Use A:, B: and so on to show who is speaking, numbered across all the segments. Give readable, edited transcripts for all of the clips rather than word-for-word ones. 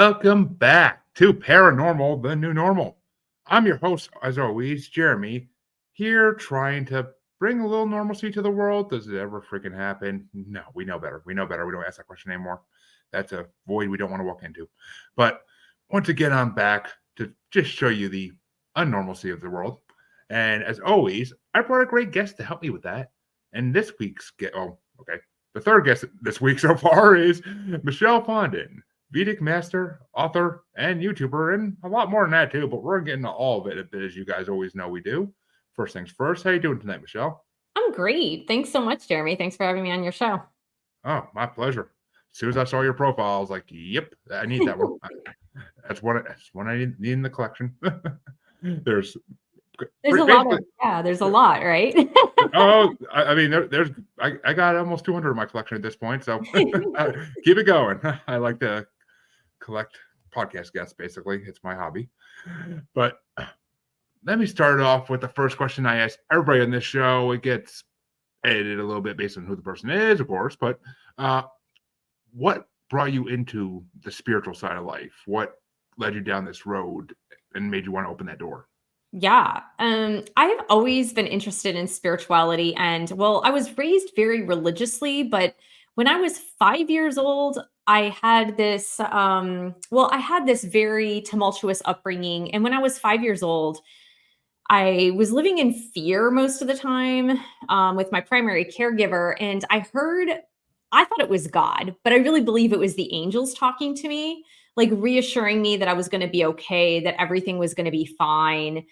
A: Welcome back to Paranormal, the New Normal. I'm your host, as always, Jeremy, here trying to bring a little normalcy to the world. Does it ever freaking happen? No, we know better. We know better. We don't ask that question anymore. That's a void we don't want to walk into. But once again, I'm back to just show you the unnormalcy of the world. And as always, I brought a great guest to help me with that. And this week's the third guest this week so far is Michelle Fondin, Vedic master, author, and YouTuber, and a lot more than that too. But we're getting to all of it, as you guys always know we do. First things first, how you doing tonight, Michelle?
B: I'm great. Thanks so much, Jeremy. Thanks for having me on your show.
A: Oh, my pleasure. As soon as I saw your profile, I was like, "Yep, I need that one." That's one I need in the collection. There's
B: There's a lot of there's a lot, right?
A: I mean, I got almost 200 in my collection at this point, so keep it going. I like to collect podcast guests, basically. It's my hobby. But let me start off with the first question I ask everybody on this show. It gets edited a little bit based on who the person is, of course, but what brought you into the spiritual side of life? What led you down this road and made you want to open that door?
B: Yeah. I've always been interested in spirituality and I was raised very religiously, but when I was 5 years old, I had this very tumultuous upbringing. And when I was 5 years old, I was living in fear most of the time with my primary caregiver. And I thought it was God, but I really believe it was the angels talking to me, like reassuring me that I was going to be okay, that everything was going to be fine.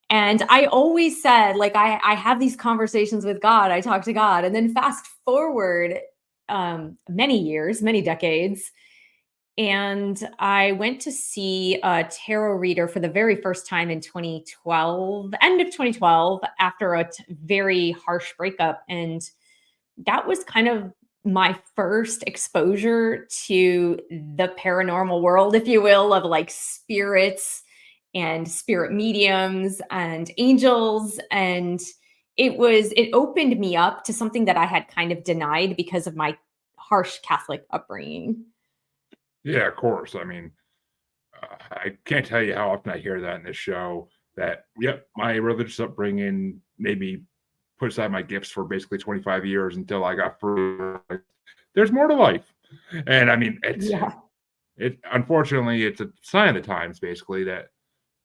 B: And I always said, like, I have these conversations with God, I talk to God. And then fast forward many years, many decades, and I went to see a tarot reader for the very first time in 2012, end of 2012, after a very harsh breakup. And that was kind of my first exposure to the paranormal world, if you will, of like spirits and spirit mediums and angels. And it opened me up to something that I had kind of denied because of my harsh Catholic upbringing.
A: Yeah, of course. I mean, I can't tell you how often I hear that in this show that, yep, my religious upbringing made me put aside my gifts for basically 25 years until I got free. There's more to life. And I mean, unfortunately, it's a sign of the times, basically, that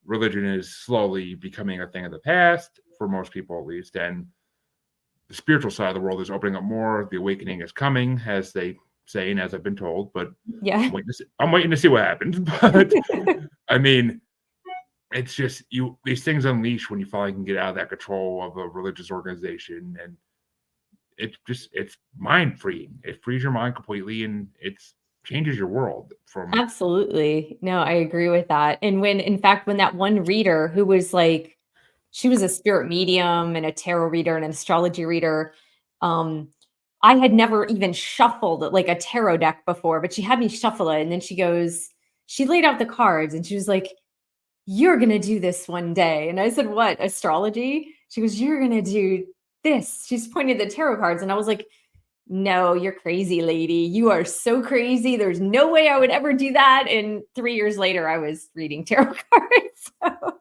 A: religion is slowly becoming a thing of the past, for most people at least. And the spiritual side of the world is opening up more. The awakening is coming, as they say, and as I've been told. But
B: yeah,
A: I'm waiting to see what happens. But I mean, it's just these things unleash when you finally can get out of that control of a religious organization, and it's mind freeing. It frees your mind completely, and it changes your world from.
B: absolutely. No, I agree with that. And in fact, when that one reader who was like, she was a spirit medium and a tarot reader and an astrology reader, um, I had never even shuffled like a tarot deck before, but she had me shuffle it. And then she laid out the cards and she was like, "You're going to do this one day." And I said, "What? Astrology?" She goes, "You're going to do this." She's pointed the tarot cards. And I was like, "No, you're crazy, lady. You are so crazy. There's no way I would ever do that." And 3 years later, I was reading tarot cards. So.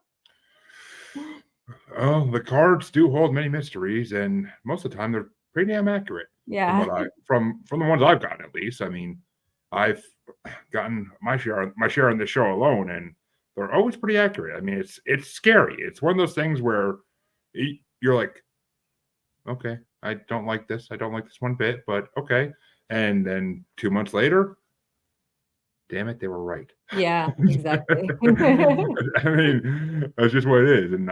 A: Oh, the cards do hold many mysteries, and most of the time they're pretty damn accurate.
B: Yeah.
A: From the ones I've gotten, at least. I mean, I've gotten my share on this show alone, and they're always pretty accurate. I mean, it's scary. It's one of those things where you're like, okay, I don't like this. I don't like this one bit, but okay. And then 2 months later, damn it, they were right.
B: Yeah, exactly.
A: I mean, that's just what it is. And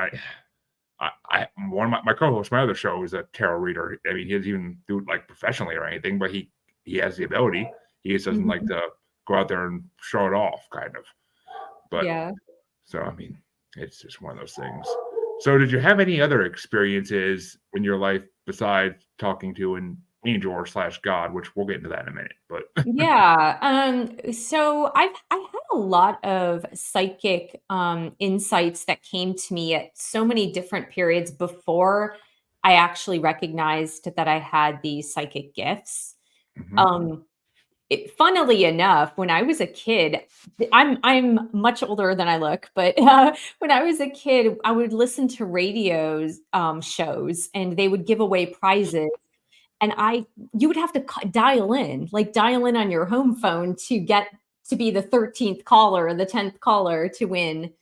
A: one of my co-hosts, my other show, is a tarot reader. I mean, he doesn't even do it like professionally or anything, but he has the ability. He just doesn't like to go out there and show it off, kind of. But
B: Yeah.
A: so I mean, it's just one of those things. So, did you have any other experiences in your life besides talking to an angel or / God, which we'll get into that in a minute? But
B: Yeah. So I had a lot of psychic insights that came to me at so many different periods before I actually recognized that I had these psychic gifts.
A: Mhm.
B: Um, Funnily enough, when I was a kid, I'm much older than I look, but when I was a kid, I would listen to radios shows, and they would give away prizes, and I you would have to dial in on your home phone to get to be the 13th caller or the 10th caller to win.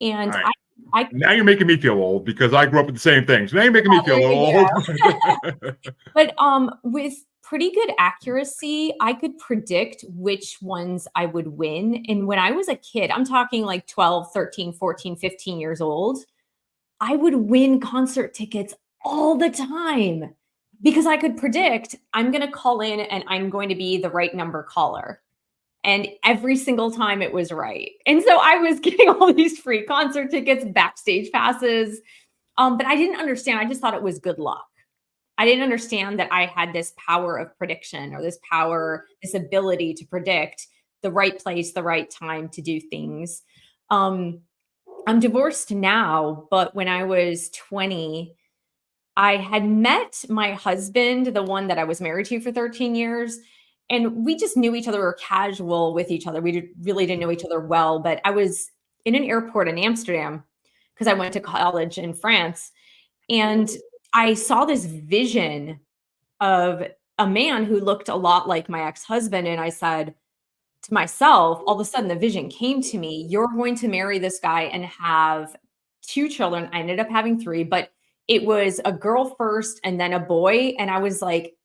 A: All
B: And
A: right.
B: I
A: Now you're making me feel old because I grew up with the same things. Now you're making me feel
B: there you
A: old.
B: But, with pretty good accuracy, I could predict which ones I would win, and when I was a kid, I'm talking like 12, 13, 14, 15 years old, I would win concert tickets all the time because I could predict, I'm gonna call in and I'm going to be the right number caller, and every single time it was right, and so I was getting all these free concert tickets, backstage passes, but I didn't understand, I just thought it was good luck. I didn't understand that I had this power of prediction or this power, this ability to predict the right place, the right time to do things. Um, I'm divorced now, but when I was 20, I had met my husband, the one that I was married to for 13 years, and we just knew each other. We were casual with each other. Really didn't know each other well, but I was in an airport in Amsterdam because I went to college in France, and I saw this vision of a man who looked a lot like my ex-husband, and I said to myself, all of a sudden the vision came to me, you're going to marry this guy and have 2 children. I ended up having 3, but it was a girl first and then a boy, and I was like,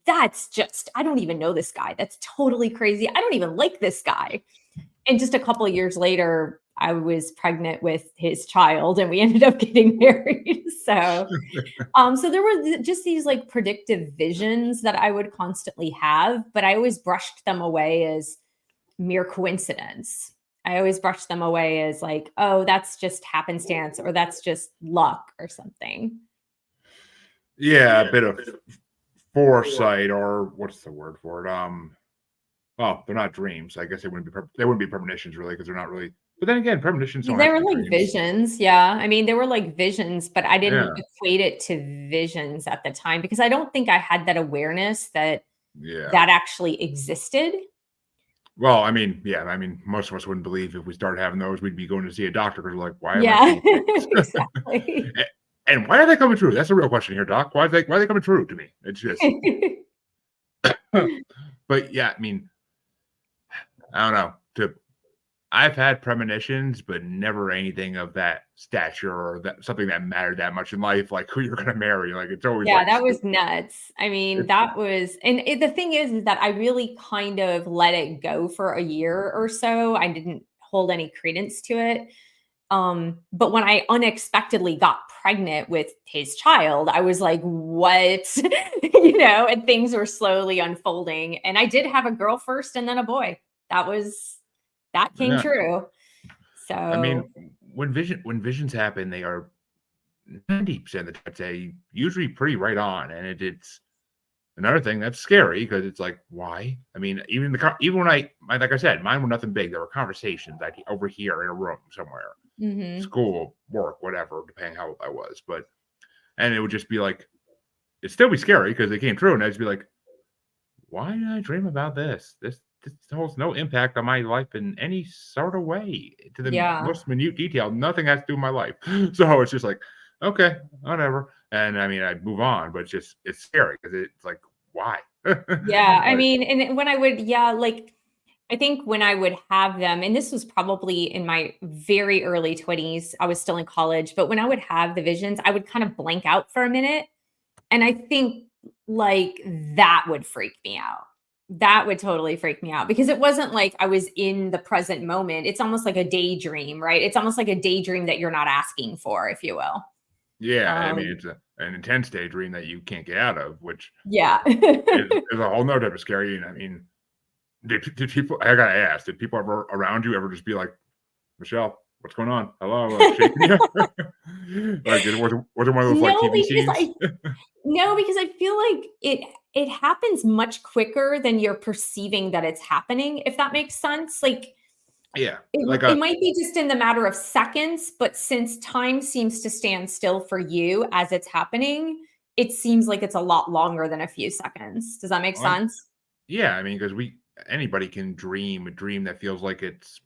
B: that's just I don't even know this guy. That's totally crazy. I don't even like this guy. And just a couple of years later, I was pregnant with his child and we ended up getting married. So there were just these like predictive visions that I would constantly have, but I always brushed them away as mere coincidence. I always brushed them away as like, oh, that's just happenstance or that's just luck or something.
A: Yeah, a bit of foresight, or what's the word for it? Well, they're not dreams. I guess they wouldn't be premonitions really because they're not really. But then again, premonitions don't
B: They
A: have to
B: were
A: be
B: like
A: dreams.
B: visions. Yeah. I mean, they were like visions, but I didn't
A: Yeah,
B: equate it to visions at the time because I don't think I had that awareness that
A: yeah.
B: that actually existed.
A: Well, I mean, yeah. I mean, most of us wouldn't believe if we started having those, we'd be going to see a doctor because we're like, why am I
B: Yeah,
A: seeing things?
B: exactly.
A: And why are they coming true? That's a real question here, Doc. Why are they coming true to me? It's just, but yeah. I mean, I don't know. I've had premonitions, but never anything of that stature or that something that mattered that much in life, like who you're gonna marry. Like it's always
B: Yeah,
A: like
B: that was nuts. I mean,
A: it's
B: that was and the thing is that I really kind of let it go for a year or so. I didn't hold any credence to it. But when I unexpectedly got pregnant with his child, I was like, "What?" And things were slowly unfolding. And I did have a girl first and then a boy. That came
A: yeah.
B: true.
A: I mean,
B: So,
A: when visions happen, they are 90% of the time, I'd say, usually pretty right on, and it's another thing that's scary because it's like, why? I mean, even when like I said, mine were nothing big. There were conversations I'd overhear in a room somewhere,
B: mhm.
A: school, work, whatever, depending how old I was. And it would just be like, it'd still be scary because they came true, and I'd just be like, why did I dream about this? This holds no impact on my life in any sort of way to the
B: Yeah.
A: most minute detail. Nothing has to do with my life. So it's just like, okay, whatever. And I mean, I move on, but it's scary because it's like, why?
B: Yeah, I
A: Like,
B: mean, and when I would like, I think when I would have them and this was probably in my very early 20s, I was still in college, but when I would have the visions, I would kind of blank out for a minute, and I think, like, that would freak me out. That would totally freak me out because it wasn't like I was in the present moment, it's almost like a daydream, right? It's almost like a daydream that you're not asking for, if you will.
A: yeah, I mean,
B: Um,
A: it's an intense daydream that you can't get out of, which
B: yeah.
A: is a whole nother type of scary. And I mean, did people? I gotta ask, did people ever around you ever just be like, Michelle, what's going on? Hello, like shaking you. Like was it one of those like
B: No,
A: TV
B: because
A: scenes?
B: I feel like it happens much quicker than you're perceiving that it's happening, if that makes sense. Like
A: Yeah, like
B: it might be just in the matter of seconds, but since time seems to stand still for you as it's happening, it seems like it's a lot longer than a few seconds. Does that make
A: I'm
B: sense?
A: Yeah, I mean, because anybody can dream a dream that feels like it's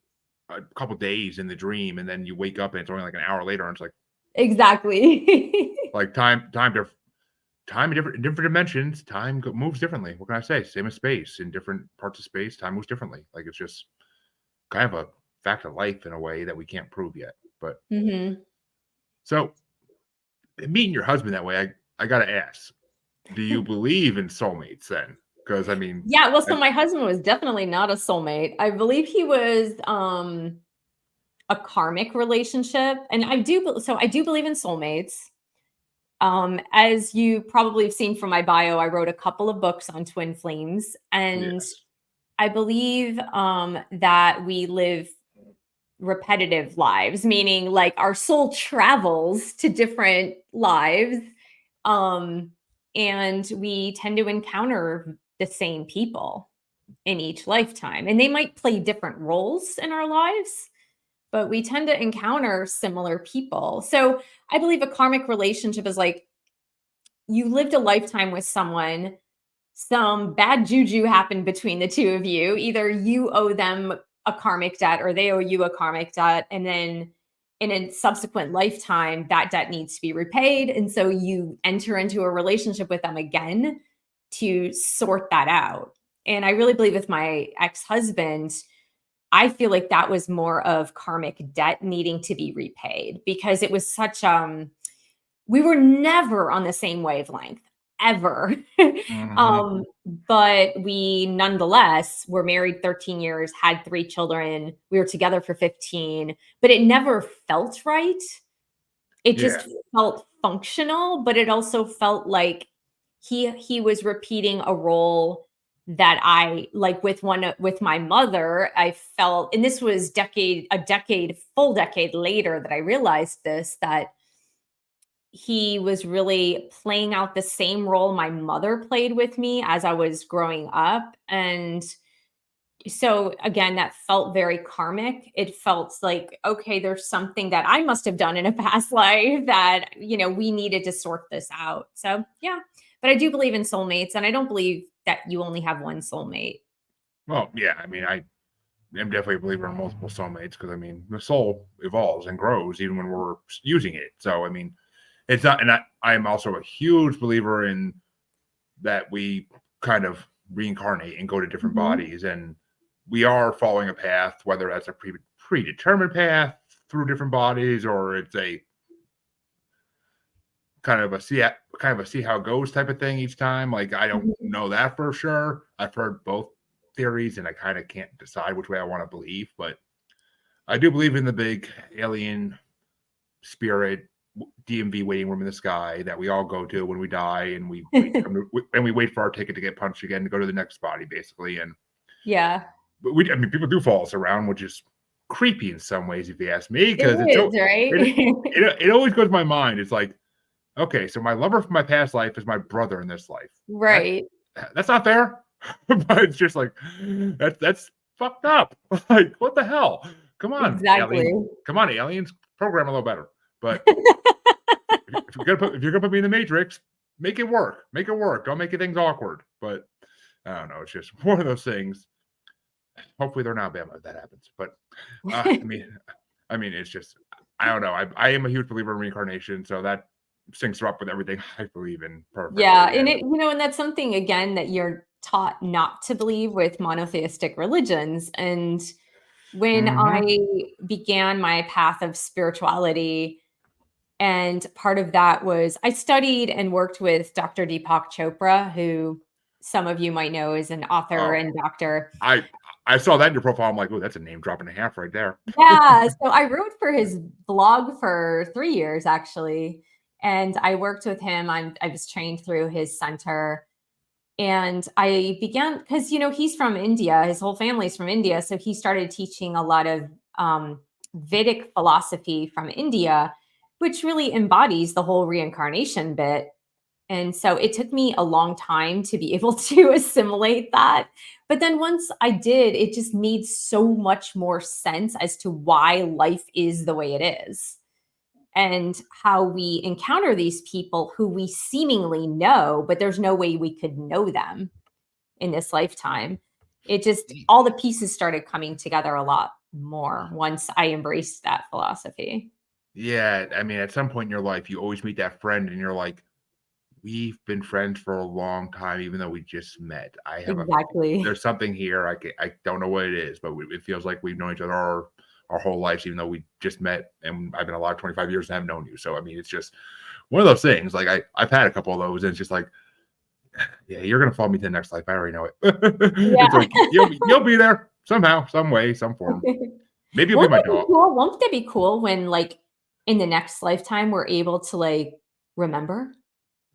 A: a couple days in the dream, and then you wake up and it's only like an hour later, and it's
B: Exactly.
A: like time in different dimensions. Time moves differently. What can I say? Same as space. In different parts of space, time moves differently. Like it's just kind of a fact of life in a way that we can't prove yet. But
B: Mhm.
A: so meeting your husband that way, I gotta ask, do you believe in soulmates then? Because I mean,
B: Yeah, well,
A: I,
B: so my husband was definitely not a soulmate. I believe he was, a karmic relationship, and I do believe in soulmates. As you probably have seen from my bio, I wrote a couple of books on twin flames, and
A: yes,
B: I believe, that we live repetitive lives, meaning like our soul travels to different lives. Um, and we tend to encounter the same people in each lifetime. And they might play different roles in our lives, but we tend to encounter similar people. So I believe a karmic relationship is like you lived a lifetime with someone, some bad juju happened between the two of you. Either you owe them a karmic debt or they owe you a karmic debt. And then in a subsequent lifetime, that debt needs to be repaid. And so you enter into a relationship with them again to sort that out. And I really believe with my ex husband, I feel like that was more of karmic debt needing to be repaid because it was such we were never on the same wavelength ever.
A: hmm
B: um, but we nonetheless were married 13 years, had 3 children. We were together for 15, but it never felt right. It
A: yeah,
B: just felt functional, but it also felt like he was repeating a role that I like with my mother. I felt, and this was full decade later that I realized this, that he was really playing out the same role my mother played with me as I was growing up. And so again, that felt very karmic. It felt like, okay, there's something that I must have done in a past life that, we needed to sort this out. So yeah, but I do believe in soulmates and I don't believe that you only have one soulmate.
A: well, yeah. I mean, I am definitely a believer in multiple soulmates because I mean, the soul evolves and grows even when we're using it. So I mean, it's not, and I am also a huge believer in that we kind of reincarnate and go to different
B: Mhm.
A: bodies, and we are following a path, whether that's a predetermined path through different bodies or it's a kind of a see how it goes type of thing each time. Like I don't
B: Mhm.
A: know that for sure. I've heard both theories, and I kind of can't decide which way I want to believe, but I do believe in the big alien spirit DMV waiting room in the sky that we all go to when we die, and we wait for our ticket to get punched again to go to the next body, basically. And
B: Yeah,
A: but I mean, people do follow us around, which is creepy in some ways, if you ask me,
B: it
A: because
B: is,
A: it,
B: right?
A: it always goes to my mind. It's like, okay, so my lover from my past life is my brother in this life. That
B: Right.
A: that's not fair, but it's just like that's fucked up. Like, what the hell? Come on,
B: Exactly.
A: alien. Come on, aliens. Program a little better. But if you're gonna put me in the matrix, make it work. Make it work. Don't make things awkward. But I don't know. It's just one of those things. Hopefully they're not Bama if that happens. But I mean, it's just I don't know. I am a huge believer in reincarnation, so that syncs up with everything I believe in
B: Yeah,
A: perfectly.
B: and
A: And
B: and that's something again that you're taught not to believe with monotheistic religions. And when
A: hmm
B: I began my path of spirituality, and part of that was I studied and worked with Dr. Deepak Chopra, who some of you might know is an author
A: oh,
B: and doctor.
A: I I saw that in your profile. I'm like, oh, that's a name drop and a half right there.
B: Yeah, so I wrote for his blog for 3 years actually, and I worked with him. I was trained through his center. And I began because, he's from India, his whole family's from India. So he started teaching a lot of Vedic philosophy from India, which really embodies the whole reincarnation bit. And so it took me a long time to be able to assimilate that. But then once I did, it just made so much more sense as to why life is the way it is and how we encounter these people who we seemingly know, but there's no way we could know them. in this lifetime. It just, all the pieces started coming together a lot more once I embraced that philosophy.
A: Yeah, I mean, at some point in your life, you always meet that friend and you're like, "We've been friends for a long time, even though we just met. I have a
B: Exactly.
A: there's something here. I don't know what it is, but it feels like we've known each other our whole lives, even though we just met and I've been alive 25 years and haven't known you." So, I mean, it's just one of those things. Like I've had a couple of those, and it's just like, yeah, you're gonna follow me to the next life. I already know it.
B: Yeah.
A: It's like you'll be there somehow, some way, some form. Maybe you'll be
B: Won't
A: my
B: that be
A: dog.
B: cool? Won't that be cool when, like, in the next lifetime, we're able to, like, remember?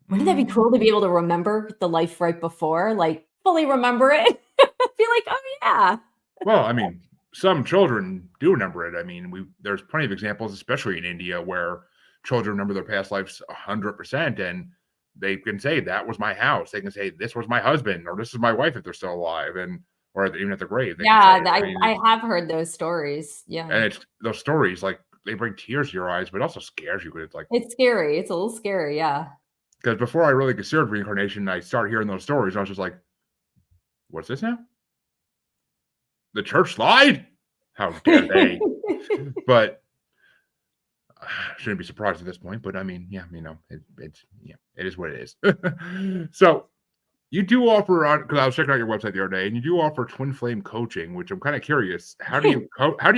B: Wouldn't that be
A: Mm,
B: cool to be able to remember the life right before? Like, fully remember it? Be like, "Oh, yeah."
A: well, I mean, some children do remember it. I mean, there's plenty of examples, especially in India, where children remember their past lives 100%, and they can say that was my house. They can say this was my husband or this is my wife if they're still alive, and or even at the grave they can say
B: Yeah,
A: it. I mean,
B: I have heard those stories, yeah.
A: and it's those stories like they bring tears to your eyes, but it also scares you. But it's like
B: It's scary, it's a little scary, yeah.
A: because before I really considered reincarnation, I started hearing those stories. And I was just like, "What's this now? The church lied? How dare they?" But shouldn't be surprised at this point, but I mean, yeah, it's yeah, it is what it is. So you do offer on because I was checking out your website the other day, and you do offer twin flame coaching, which I'm kind of curious. How do you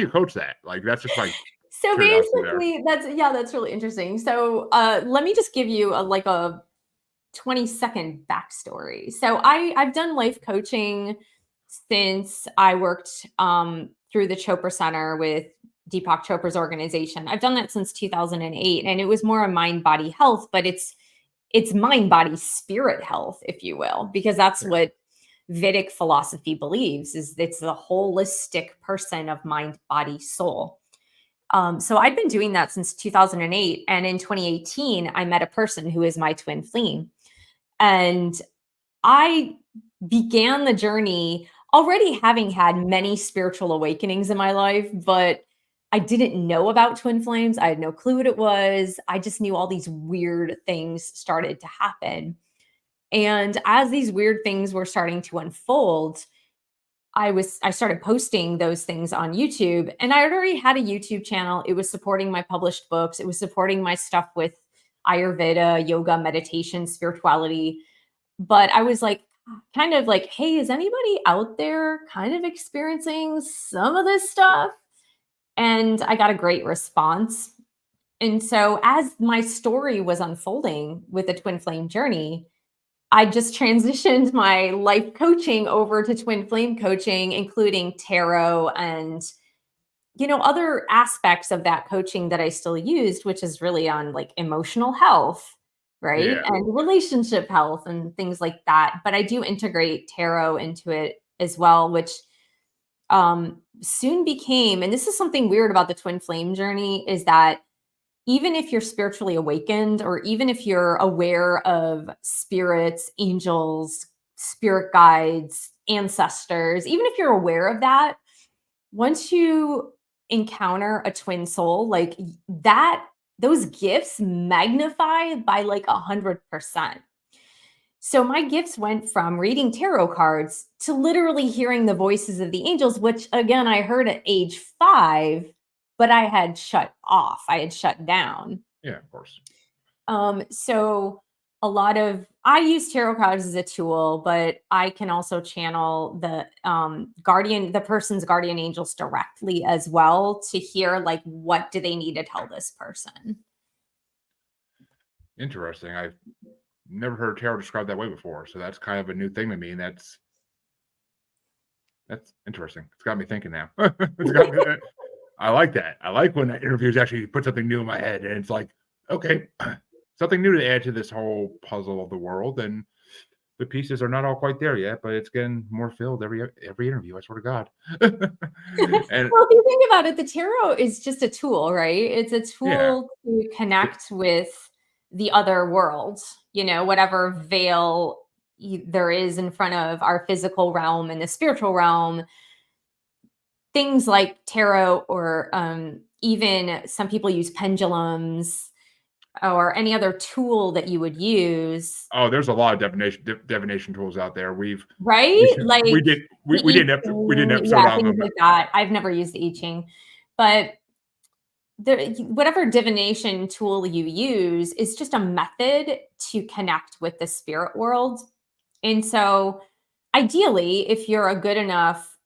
A: coach that? Like that's just my
B: So
A: curiosity there.
B: basically, that's really interesting. So, let me just give you a 20-second backstory. So I've done life coaching since I worked through the Chopra Center with Deepak Chopra's organization. I've done that since 2008, and it was more a mind body health, but it's mind body spirit health, if you will, because that's
A: Yeah.
B: what Vedic philosophy believes is it's the holistic person of mind, body, soul. So I've been doing that since 2008, and in 2018, I met a person who is my twin flame. And I began the journey already having had many spiritual awakenings in my life, but I didn't know about twin flames. I had no clue what it was. I just knew all these weird things started to happen. And as these weird things were starting to unfold, I started posting those things on YouTube, and I already had a YouTube channel. It was supporting my published books. It was supporting my stuff with ayurveda, yoga, meditation, spirituality. But I was like, kind of like, "Hey, is anybody out there kind of experiencing some of this stuff?" And I got a great response. And so as my story was unfolding with the twin flame journey, I just transitioned my life coaching over to twin flame coaching, including tarot and other aspects of that coaching that I still used, which is really on like emotional health, right?
A: Yeah.
B: And relationship health and things like that. But I do integrate tarot into it as well, which soon became, and this is something weird about the twin flame journey, is that even if you're spiritually awakened, or even if you're aware of spirits, angels, spirit guides, ancestors, even if you're aware of that, once you encounter a twin soul, like that, those gifts magnify by like 100%. So my gifts went from reading tarot cards to literally hearing the voices of the angels, which again, I heard at age 5, but I had shut off. I had shut down.
A: Yeah, of course.
B: So a lot of I use tarot cards as a tool, but I can also channel the person's guardian angels directly as well to hear like what do they need to tell this person.
A: Interesting. I've never heard tarot described that way before, so that's kind of a new thing to me, and that's interesting. It's got me thinking now. It's got me I like that. I like when interviews actually put something new in my head, and it's like, okay, something new to add to this whole puzzle of the world, and the pieces are not all quite there yet, but it's getting more filled every interview. I swear to God. And
B: Well, if you think about it, the tarot is just a tool, right? It's a
A: yeah,
B: tool to
A: it,
B: connect with the other world, whatever veil there is in front of our physical realm and the spiritual realm. Things like tarot, or even some people use pendulums. or any other tool that you would use,
A: Oh, there's a lot of divination tools out there. We
B: right? Like the
A: we
B: I
A: did we did an
B: Ching,
A: episode
B: yeah,
A: on
B: things
A: them.
B: like that. I've never used the I Ching, but whatever divination tool you use is just a method to connect with the spirit world. And so, ideally, if you're a good enough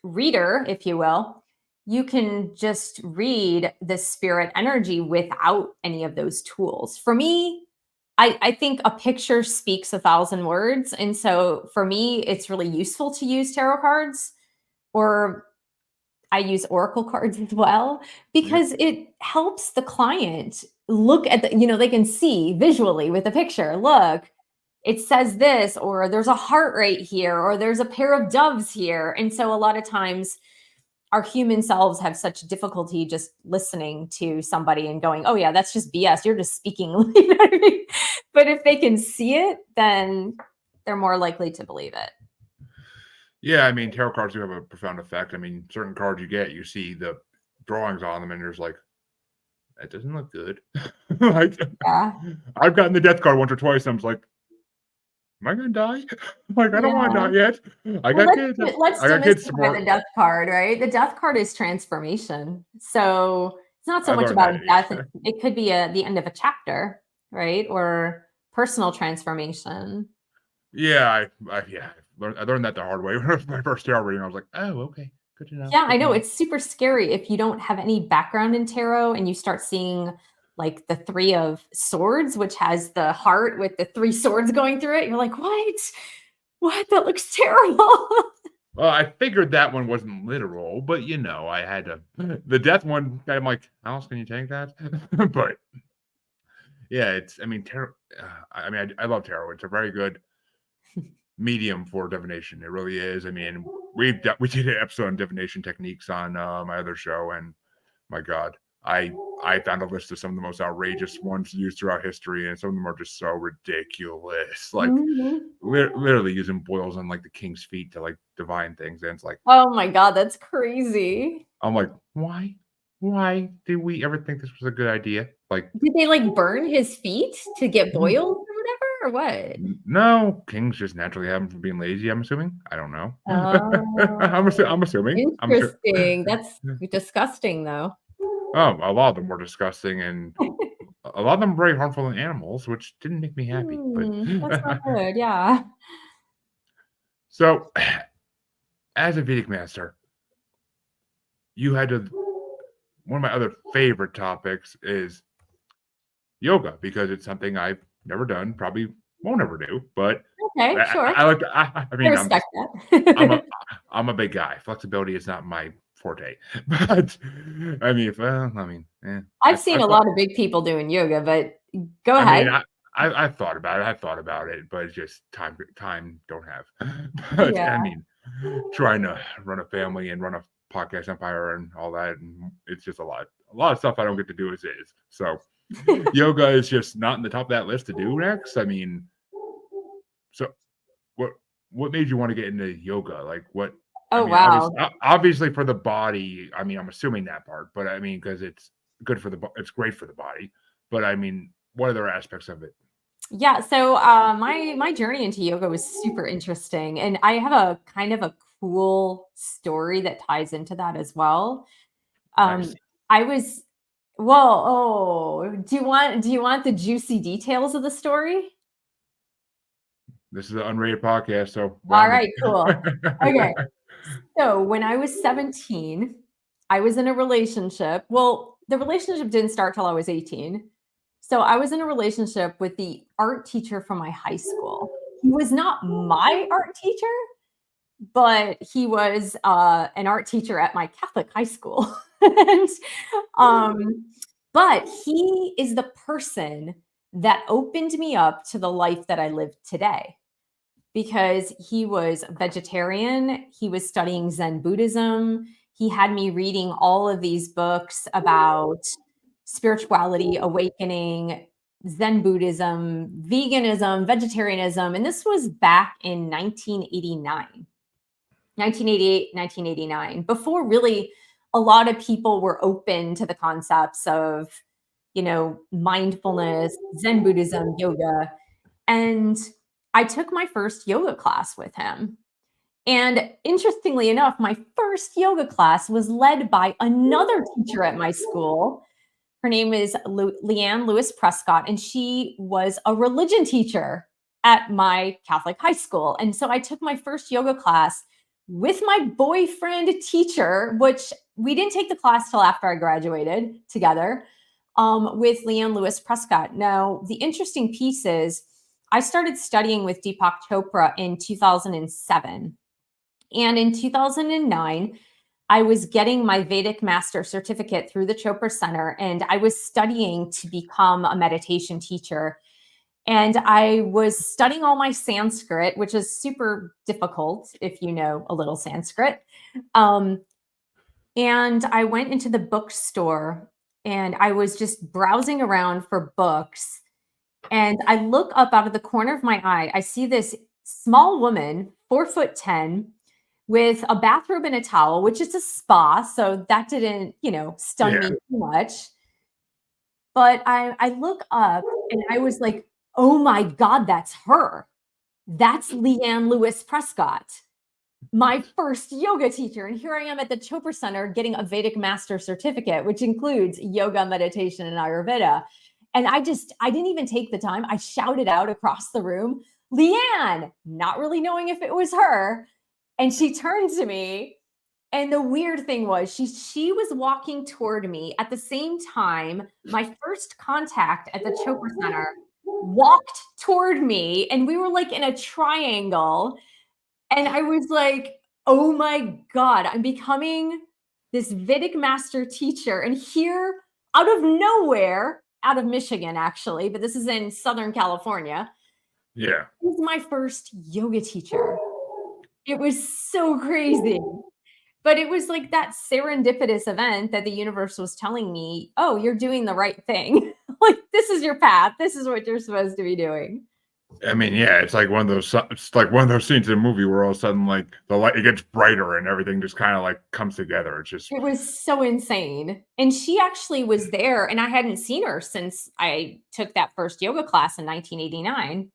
B: reader, if you will, you can just read the spirit energy without any of those tools. For me, I think a picture speaks a thousand words. And so for me, it's really useful to use tarot cards, or I use oracle cards as well,
A: Yeah.
B: because it helps the client look at they can see visually with a picture. Look, it says this, or there's a heart right here, or there's a pair of doves here. And so a lot of times our human selves have such difficulty just listening to somebody and going, oh yeah, that's just BS. You're just speaking. You know what I mean? But if they can see it, then they're more likely to believe it.
A: Yeah, I mean, tarot cards do have a profound effect. I mean, certain cards you get, you see the drawings on them, and there's like, that doesn't look good. Like,
B: Yeah.
A: I've gotten the death card once or twice, and I was like, am I gonna die? Like, I don't want to
B: Yeah.
A: die yet. I
B: Well,
A: got kids.
B: let's
A: I got kids to
B: demystify the
A: support.
B: death card, right? The death card is transformation. So it's not so
A: I
B: much
A: learned
B: about
A: that.
B: death.
A: Yeah,
B: It could be the end of a chapter, right? Or personal transformation.
A: yeah, I learned that the hard way. When it was my first tarot reading, I was like, oh, okay, good to know.
B: Yeah, I
A: Good to
B: know.
A: know.
B: It's super scary if you don't have any background in tarot and you start seeing like the Three of Swords, which has the heart with the three swords going through it. You're like, what? What? That looks terrible.
A: Well, I figured that one wasn't literal, but I had to. The death one, I'm like, how else can you take that? But yeah, I mean, tarot. I mean, I love tarot. It's a very good medium for divination. It really is. I mean, we did an episode on divination techniques on my other show, and my God, I found a list of some of the most outrageous ones used throughout history, and some of them are just so ridiculous. Like
B: Mhm.
A: literally using boils on like the king's feet to like divine things, and it's like
B: Oh my God, that's crazy.
A: I'm like, why? Why did we ever think this was a good idea? Like,
B: Did they, like, burn his feet to get
A: n-
B: boils or whatever, or what?
A: no, kings just naturally have them for being lazy. I'm assuming. I don't know.
B: Oh,
A: I'm assuming. I'm assuming.
B: interesting. That's disgusting, though.
A: Oh, a lot of them were disgusting, and a lot of them were very harmful in animals, which didn't make me happy. But
B: That's not good, yeah.
A: so, as a Vedic master, you had to. One of my other favorite topics is yoga because it's something I've never done, probably won't ever do. But
B: Okay, sure.
A: I like. I
B: I
A: mean,
B: respect
A: I'm a
B: that.
A: I'm a big guy. Flexibility is not my forte, but I mean,
B: I've seen
A: I've
B: a
A: thought.
B: lot of big people doing yoga, but go
A: I mean,
B: ahead.
A: I've thought about it. I've thought about it, but it's just time don't have. But I
B: Yeah.
A: mean, trying to run a family and run a podcast empire and all that, and it's just a lot of stuff I don't get to do as is. So yoga is just not in the top of that list to do next. I mean, so what what made you want to get into yoga? Like what? I
B: Oh,
A: mean,
B: wow.
A: obviously for the body. I mean, I'm assuming that part, but I mean, because it's good for it's great for the body. But I mean, what other aspects of it?
B: Yeah, so, my journey into yoga was super interesting, and I have a kind of a cool story that ties into that as well.
A: Nice.
B: Um, I was Whoa, oh, do you want the juicy details of the story?
A: This is an unrated podcast, so wow me.
B: Alright, cool. Okay. So, when I was 17, I was in a relationship. Well, the relationship didn't start till I was 18. So, I was in a relationship with the art teacher from my high school. He was not my art teacher, but he was, an art teacher at my Catholic high school. And, um, but he is the person that opened me up to the life that I live today, because he was vegetarian, he was studying Zen Buddhism, he had me reading all of these books about spirituality, awakening, Zen Buddhism, veganism, vegetarianism, and this was back in 1989. 1988, 1989, before really a lot of people were open to the concepts of, mindfulness, Zen Buddhism, yoga. And I took my first yoga class with him. And interestingly enough, my first yoga class was led by another teacher at my school. Her name is Leanne Lewis Prescott, and she was a religion teacher at my Catholic high school. And so I took my first yoga class with my boyfriend teacher, which we didn't take the class till after I graduated together, with Leanne Lewis Prescott. Now, the interesting piece is I started studying with Deepak Chopra in 2007. And in 2009, I was getting my Vedic Master Certificate through the Chopra Center, and I was studying to become a meditation teacher. And I was studying all my Sanskrit, which is super difficult if you know a little Sanskrit. Um, and I went into the bookstore and I was just browsing around for books. And I look up out of the corner of my eye. I see this small woman, 4'10", with a bathrobe and a towel, which is a spa. So that didn't, stun me
A: Yeah.
B: too much. But I look up and I was like, oh my God, that's her. That's Leanne Lewis Prescott, my first yoga teacher. And here I am at the Chopra Center getting a Vedic Master Certificate, which includes yoga, meditation, and Ayurveda. And I didn't even take the time. I shouted out across the room, Leanne, not really knowing if it was her. And she turned to me. And the weird thing was she was walking toward me at the same time. My first contact at the Chopra Center walked toward me, and we were like in a triangle. And I was like, oh my God, I'm becoming this Vedic master teacher. And here, out of nowhere, out of Michigan, actually, but this is in Southern California,
A: Yeah.
B: is my first yoga teacher. It was so crazy. But it was like that serendipitous event that the universe was telling me, oh, you're doing the right thing. Like, this is your path. This is what you're supposed to be doing.
A: I mean, yeah, it's like one of those scenes in a movie where all of a sudden, like, the light, it gets brighter and everything just kind of like comes together. It's just,
B: It was so insane. And she actually was there, and I hadn't seen her since I took that first yoga class in 1989.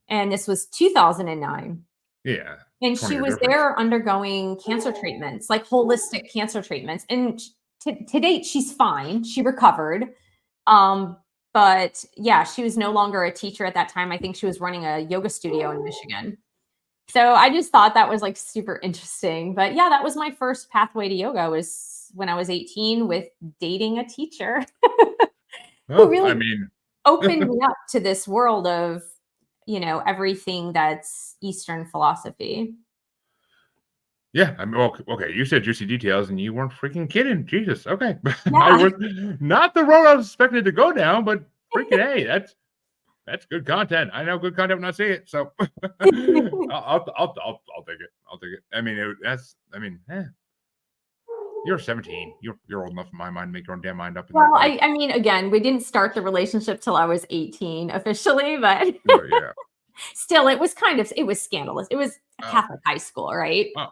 B: And this was 2009.
A: yeah,
B: And
A: 20
B: she
A: year
B: was
A: difference.
B: there undergoing cancer treatments, like holistic cancer treatments. And to date, she's fine. She recovered. But yeah, she was no longer a teacher at that time. I think she was running a yoga studio in Michigan. So I just thought that was like super interesting. But yeah, that was my first pathway to yoga, was when I was 18 with dating a teacher who
A: Well, I
B: really
A: mean,
B: opened me up to this world of, everything that's Eastern philosophy.
A: yeah, I mean, well, okay, you said juicy details and you weren't freaking kidding. Jesus, okay. I
B: Yeah.
A: was not the road I was expecting to go down, but freaking hey, that's good content. I know good content when I see it, so I'll take it. I'll take it. I mean, you're 17. You're old enough in my mind to make your own damn mind up in that
B: Well,
A: way.
B: I mean, again, we didn't start the relationship till I was 18 officially, but
A: Sure, yeah.
B: still, it was scandalous. It was a
A: Oh,
B: Catholic high school, right?
A: oh.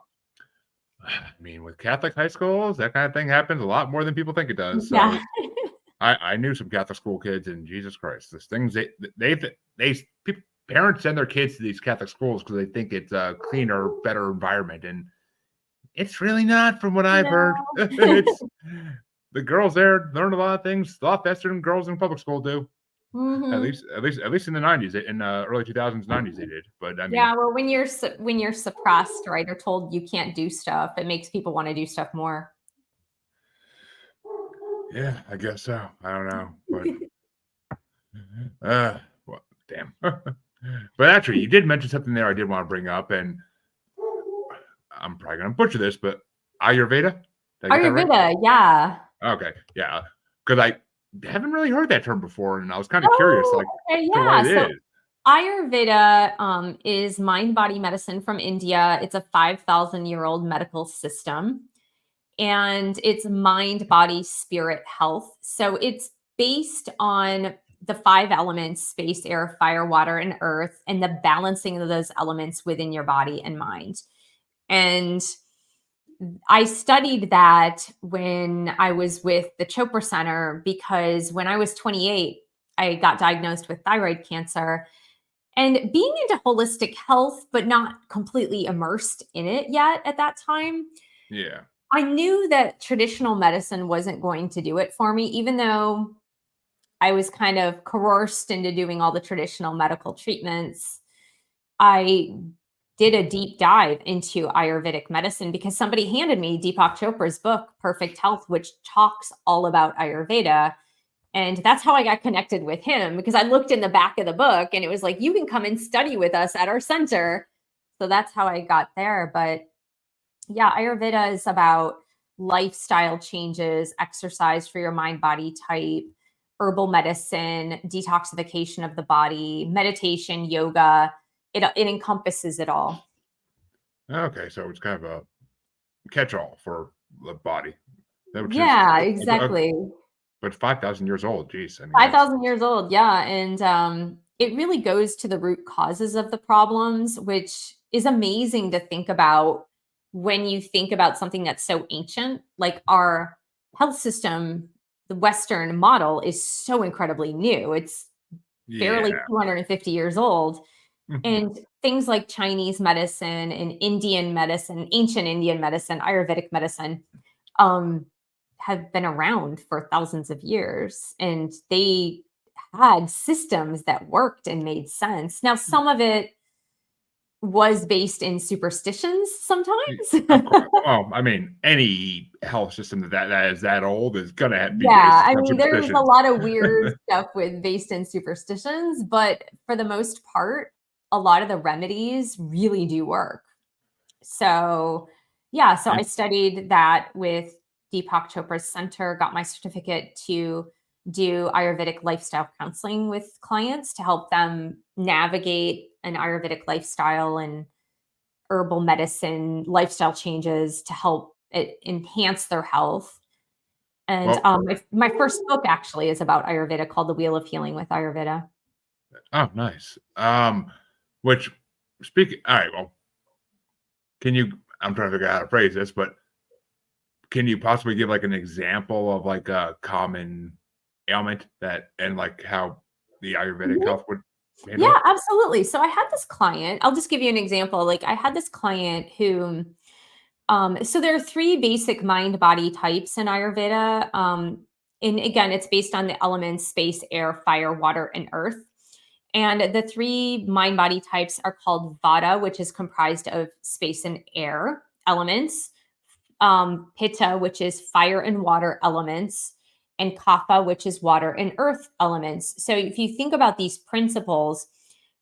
A: I mean, with Catholic high schools, that kind of thing happens a lot more than people think it does.
B: Yeah.
A: So I knew some Catholic school kids, and Jesus Christ, this things they people parents send their kids to these Catholic schools because they think it's a cleaner, better environment, and it's really not, from what I've
B: No.
A: heard. It's the girls there learn a lot of things a lot faster than girls in public school do.
B: Mhm.
A: At least in the 90s, in early 2000s, 90s they did. But I mean,
B: Yeah, well, when you're suppressed, right, or told you can't do stuff, it makes people wanna do stuff more.
A: yeah, I guess so. I don't know, but well, damn. But actually, you did mention something there I did want to bring up, and I'm probably gonna butcher this, but Ayurveda? Did I get that right?
B: Ayurveda, yeah.
A: Okay, yeah, because I haven't really heard that term before, and I was kind of curious,
B: Oh,
A: like,
B: okay,
A: to what
B: yeah.
A: it
B: So
A: is.
B: Ayurveda is mind body medicine from India. It's a 5,000-year-old medical system, and it's mind, body, spirit, health. So it's based on the five elements: space, air, fire, water, and earth, and the balancing of those elements within your body and mind. And I studied that when I was with the Chopra Center, because when I was 28, I got diagnosed with thyroid cancer. And being into holistic health, but not completely immersed in it yet at that time,
A: Yeah.
B: I knew that traditional medicine wasn't going to do it for me, even though I was kind of coerced into doing all the traditional medical treatments. I did a deep dive into Ayurvedic medicine because somebody handed me Deepak Chopra's book, Perfect Health, which talks all about Ayurveda. And that's how I got connected with him, because I looked in the back of the book and it was like, you can come and study with us at our center. So that's how I got there. But yeah, Ayurveda is about lifestyle changes, exercise for your mind body type, herbal medicine, detoxification of the body, meditation, yoga. It encompasses it all.
A: Okay, so it's kind of a catch-all for the body, which is
B: Yeah,
A: a
B: exactly.
A: but 5,000 years old. Geez, I mean, that's
B: 5,000 years old, yeah, and, it really goes to the root causes of the problems, which is amazing to think about when you think about something that's so ancient. Like, our health system, the Western model, is so incredibly new. It's barely
A: yeah.
B: 250 years old,
A: Mhm.
B: and things like Chinese medicine and Indian medicine, ancient Indian medicine, Ayurvedic medicine, um, have been around for thousands of years, and they had systems that worked and made sense. Now, some of it was based in superstitions
A: Y
B: sometimes.
A: Of course. Well, I mean, any health system that is that old is gonna be
B: Yeah,
A: based
B: I
A: on
B: mean, there's a
A: superstitions.
B: lot of weird stuff with based in superstitions, but for the most part, a lot of the remedies really do work. So, yeah, so I
A: And
B: studied that with Deepak Chopra's center, got my certificate to do Ayurvedic lifestyle counseling with clients to help them navigate an Ayurvedic lifestyle and herbal medicine lifestyle changes to help it enhance their health. And
A: well,
B: my first book actually is about Ayurveda, called The Wheel of Healing with Ayurveda.
A: oh, nice. Which speaking alright, well, can you I'm trying to figure out how to phrase this, but can you possibly give, like, an example of, like, a common ailment that and, like, how the Ayurvedic
B: Mhm.
A: health would handle
B: Yeah,
A: it?
B: absolutely. So I had this client, I'll just give you an example. Like, I had this client who, so there are three basic mind body types in Ayurveda. And again, it's based on the elements space, air, fire, water, and earth. And the three mind body types are called Vata, which is comprised of space and air elements, Pitta, which is fire and water elements, and Kapha, which is water and earth elements. So if you think about these principles,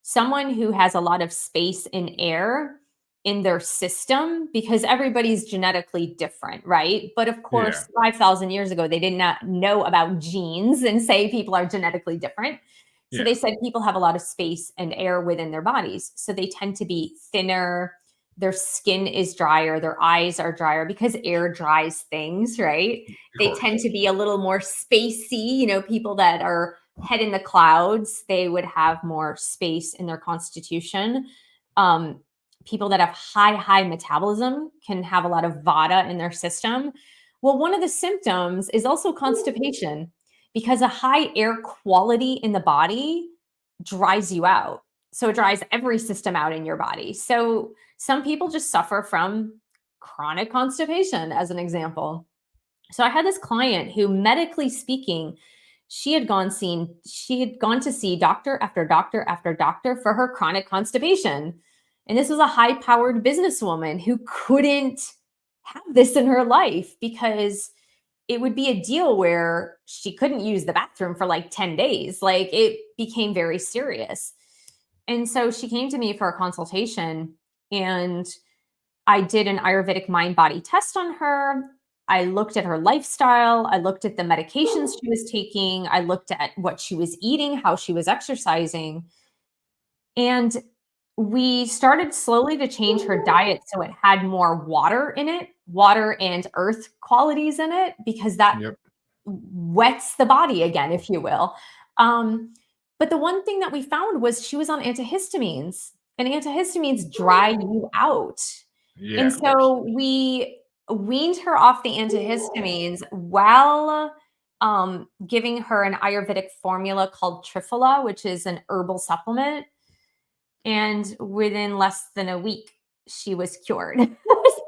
B: someone who has a lot of space and air in their system, because everybody's genetically different, right? But of
A: Yeah,
B: course, 5,000 years ago, they did not know about genes and say people are genetically different. So
A: yeah,
B: they said people have a lot of space and air within their bodies. So they tend to be thinner, their skin is drier, their eyes are drier because air dries things, right?
A: of
B: They
A: course.
B: tend to be a little more spacey, people that are head in the clouds, they would have more space in their constitution. Um, People that have high metabolism can have a lot of vata in their system. Well, one of the symptoms is also constipation, because a high air quality in the body dries you out. So it dries every system out in your body. So some people just suffer from chronic constipation, as an example. So I had this client who, medically speaking, she had gone to see doctor after doctor after doctor for her chronic constipation. And this was a high-powered businesswoman who couldn't have this in her life, because it would be a deal where she couldn't use the bathroom for like 10 days. Like, it became very serious. And so she came to me for a consultation, and I did an Ayurvedic mind body test on her. I looked at her lifestyle. I looked at the medications she was taking. I looked at what she was eating, how she was exercising. And we started slowly to change her diet so it had more water in it, water and earth qualities in it, because that
A: Yep.
B: wets the body again, if you will. Um, but the one thing that we found was she was on antihistamines, and antihistamines dry you out. And
A: Yeah, of course.
B: so we weaned her off the antihistamines while giving her an Ayurvedic formula called Triphala, which is an herbal supplement. And within less than a week, she was cured.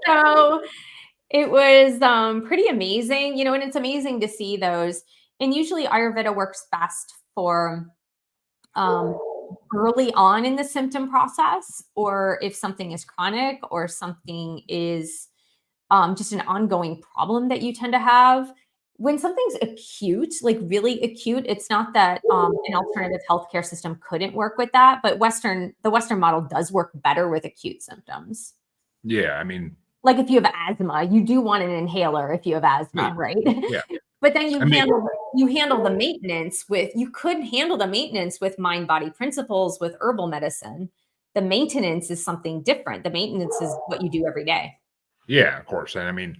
B: So it was pretty amazing, and it's amazing to see those. And usually Ayurveda works best for um, early on in the symptom process, or if something is chronic or something is just an ongoing problem that you tend to have. When something's acute, like really acute, it's not that an alternative healthcare system couldn't work with that, but the Western model does work better with acute symptoms.
A: Yeah, I mean,
B: Like if you have asthma, you do want an inhaler if you have asthma, right?
A: yeah.
B: But then
A: I mean,
B: you handle the maintenance with you could handle the maintenance with mind body principles with herbal medicine. The maintenance is something different. The maintenance is what you do every day.
A: yeah, of course. And I mean,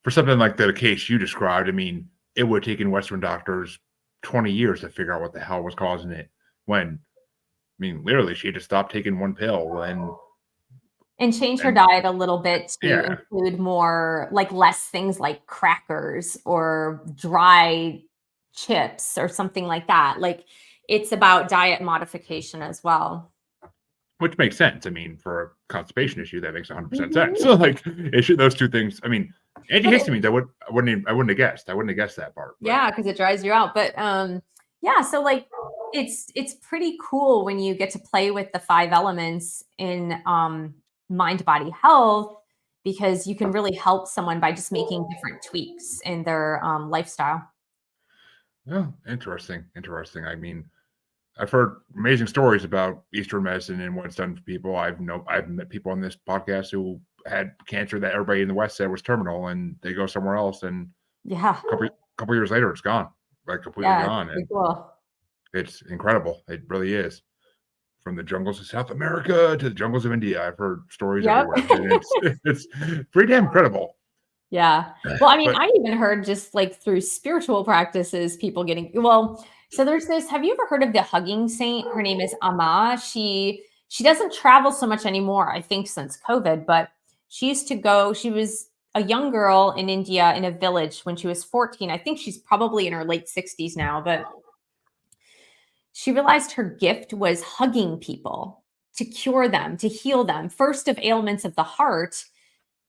A: for something like the case you described, I mean, it would have taken Western doctors 20 years to figure out what the hell was causing it. When, I mean, literally, she had to stop taking one pill
B: And change her
A: and
B: diet a little bit to
A: yeah,
B: include more like less things like crackers or dry chips or something like that. Like it's about diet modification as well.
A: which makes sense. I mean, for a constipation issue, that makes 100% sense.
B: Mhm.
A: So, like, those two things. I mean,
B: But it
A: antihistamines, I wouldn't have guessed. I wouldn't have guessed that part. But
B: Yeah, because it dries you out. But yeah, so like it's pretty cool when you get to play with the five elements in mind, body, health, because you can really help someone by just making different tweaks in their lifestyle.
A: yeah, interesting, interesting. I mean, I've heard amazing stories about Eastern medicine and what it's done for people. I've met people on this podcast who had cancer that everybody in the West said was terminal, and they go somewhere else, and
B: Yeah.
A: couple years later, it's gone, like completely
B: Yeah, it's
A: gone,
B: pretty
A: and
B: cool.
A: it's incredible. It really is. From the jungles of South America to the jungles of India, I've heard stories
B: Yep.
A: everywhere, and it's pretty damn incredible.
B: Yeah. Well, I mean,
A: But
B: I even heard just like through spiritual practices, people getting so there's this, have you ever heard of the hugging saint? Her name is Amma. She doesn't travel so much anymore, I think, since COVID, but she used to go, she was a young girl in India in a village when she was 14. I think she's probably in her late 60s now, but she realized her gift was hugging people to cure them, to heal them, first of ailments of the heart,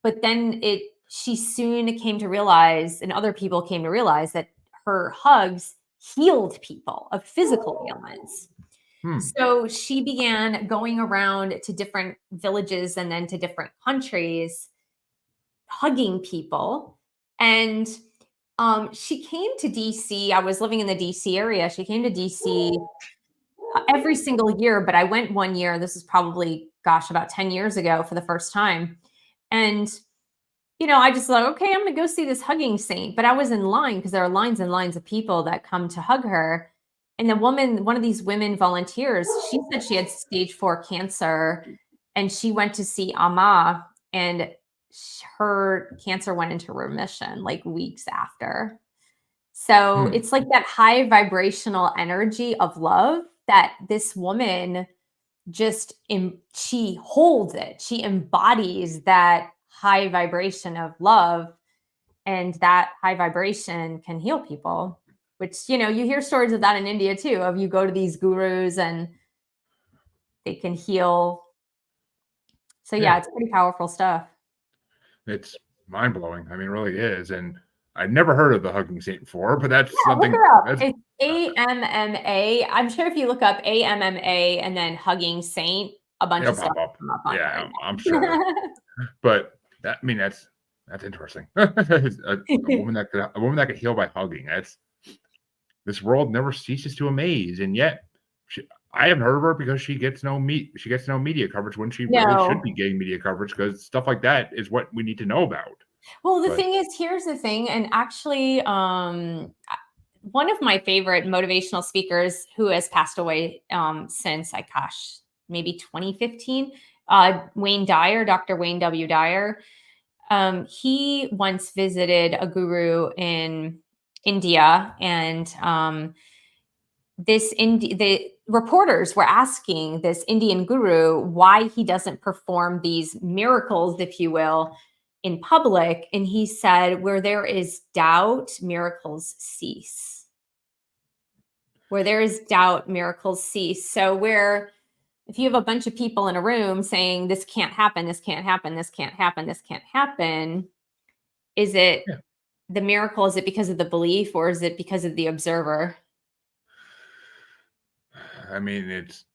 B: but then it she soon came to realize, and other people came to realize, that her hugs healed people of physical ailments.
A: hmm,
B: So she began going around to different villages and then to different countries, hugging people. And she came to DC. I was living in the DC area. She came to DC every single year, but I went one year. This is probably, gosh, about 10 years ago for the first time. And I just thought, okay, I'm gonna go see this hugging saint. But I was in line because there are lines and lines of people that come to hug her. And one of these women volunteers, she said she had stage 4 cancer and she went to see Amma, and her cancer went into remission like weeks after. So
A: hmm,
B: it's like that high vibrational energy of love that this woman she holds it. She embodies that high vibration of love, and that high vibration can heal people, which, you hear stories of that in India too, of you go to these gurus and they can heal. So yeah,
A: yeah,
B: it's pretty powerful stuff.
A: it's mind blowing. I mean, it really is, and I'd never heard of the hugging saint before, but that's
B: Yeah, look
A: something
B: her up.
A: that's
B: It's AMMA. I'm sure if you look up AMMA and then hugging saint, a bunch
A: it'll
B: of stuff
A: pop up.
B: will come up on
A: Yeah, I'm
B: there.
A: sure. But I mean, that's interesting. A woman that could heal by hugging. That's this world never ceases to amaze, and yet I haven't heard of her because she gets no media coverage when she really should be
B: No.
A: getting media coverage because stuff like that is what we need to know about.
B: Well, the
A: But
B: thing is, here's the thing, and actually, one of my favorite motivational speakers who has passed away since, gosh, maybe 2015, Wayne Dyer, Dr. Wayne W. Dyer. He once visited a guru in India, and the reporters were asking this Indian guru why he doesn't perform these miracles, if you will, in public, and he said, "Where there is doubt, miracles cease." Where there is doubt, miracles cease. So where if you have a bunch of people in a room saying this can't happen, this can't happen, this can't happen, this can't happen, is it
A: Yeah.
B: the miracle? Is it because of the belief, or is it because of the observer?
A: I mean, it's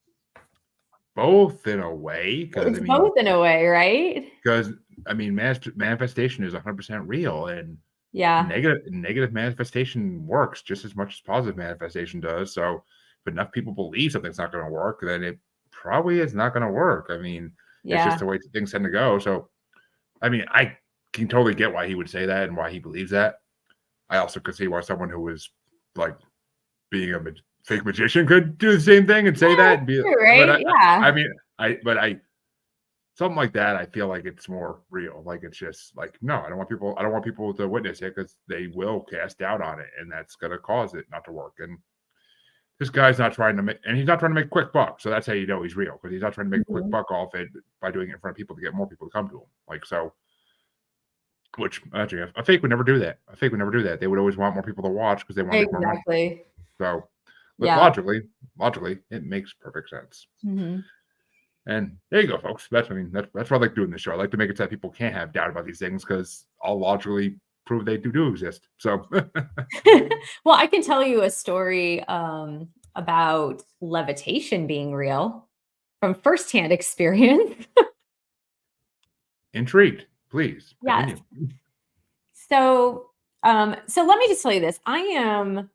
A: both in a way,
B: It's both in a way, right?
A: because I mean, manifestation is 100% real, and
B: Yeah.
A: negative manifestation works just as much as positive manifestation does. So, if enough people believe something's not going to work, then it probably is not going to work. I mean, it's just
B: Yeah.
A: the way things tend to go. So, I mean, I can totally get why he would say that and why he believes that. I also could see why someone who was like being a fake magician could do the same thing and say
B: Yeah,
A: that
B: that's
A: and be.
B: true,
A: But
B: right?
A: I
B: Yeah.
A: mean, I something like that. I feel like it's more real. Like it's just like no, I don't want people to witness it because they will cast doubt on it, and that's going to cause it not to work. And this guy's not trying to make, and he's not trying to make quick bucks. So that's how you know he's real because he's not trying to make a quick
B: Mhm.
A: buck off it by doing it in front of people to get more people to come to him. Like so, which actually a fake would never do that. A fake would never do that. They would always want more people to watch because they want to make more money.
B: Exactly.
A: So, but
B: Yeah.
A: logically, it makes perfect sense.
B: Mhm.
A: And there you go, folks. That's what I like doing this show. I like to make it so that people can't have doubt about these things because I'll logically prove they do exist. So
B: Well, I can tell you a story about levitation being real from firsthand experience.
A: intrigued. Please
B: Yes.
A: continue.
B: So let me just tell you this. I am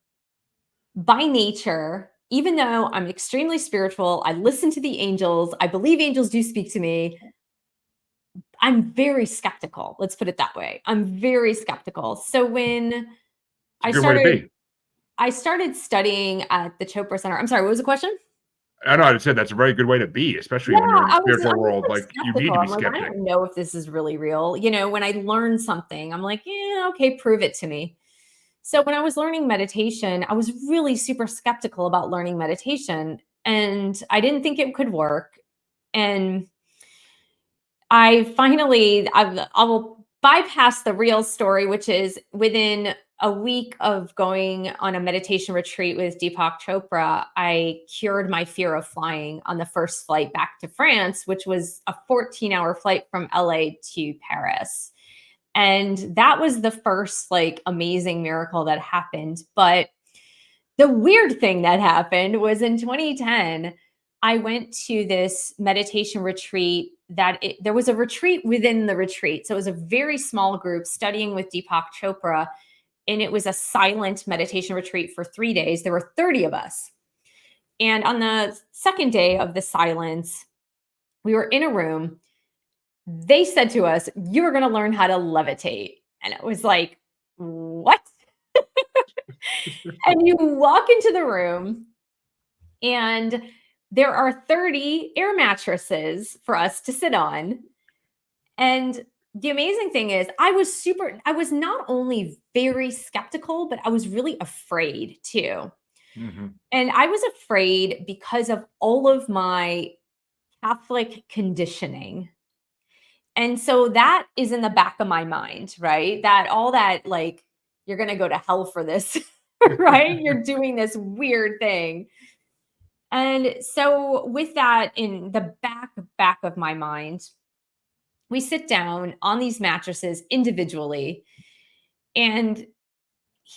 B: by nature, even though I'm extremely spiritual, I listen to the angels, I believe angels do speak to me. I'm very skeptical. Let's put it that way. I'm very skeptical. So when
A: It's a
B: I
A: good way to
B: started
A: be.
B: I started studying at the Chopra Center. I'm sorry, what was the question?
A: I know I said that's a very good way to be, especially
B: Yeah,
A: when you're in the spiritual
B: I was
A: world.
B: like
A: Like you need
B: skeptical.
A: to be
B: I'm like, I
A: skeptic.
B: don't know if this is really real. When I learn something, I'm like, yeah, okay, prove it to me. So when I was learning meditation, I was really super skeptical about learning meditation, and I didn't think it could work. And I will bypass the real story, which is within a week of going on a meditation retreat with Deepak Chopra, I cured my fear of flying on the first flight back to France, which was a 14-hour flight from LA to Paris. And that was the first like amazing miracle that happened. But the weird thing that happened was in 2010, I went to this meditation retreat there was a retreat within the retreat. So it was a very small group studying with Deepak Chopra, and it was a silent meditation retreat for 3 days. There were 30 of us. And on the second day of the silence, we were in a room. They said to us, "You are going to learn how to levitate." And it was like, "What?" And you walk into the room, and there are 30 air mattresses for us to sit on. And the amazing thing is, I was not only very skeptical, but I was really afraid too.
A: Hmm.
B: And I was afraid because of all of my Catholic conditioning. And so that is in the back of my mind, right? That all that, like, you're going to go to hell for this, right? You're doing this weird thing. And so with that in the back of my mind, we sit down on these mattresses individually, and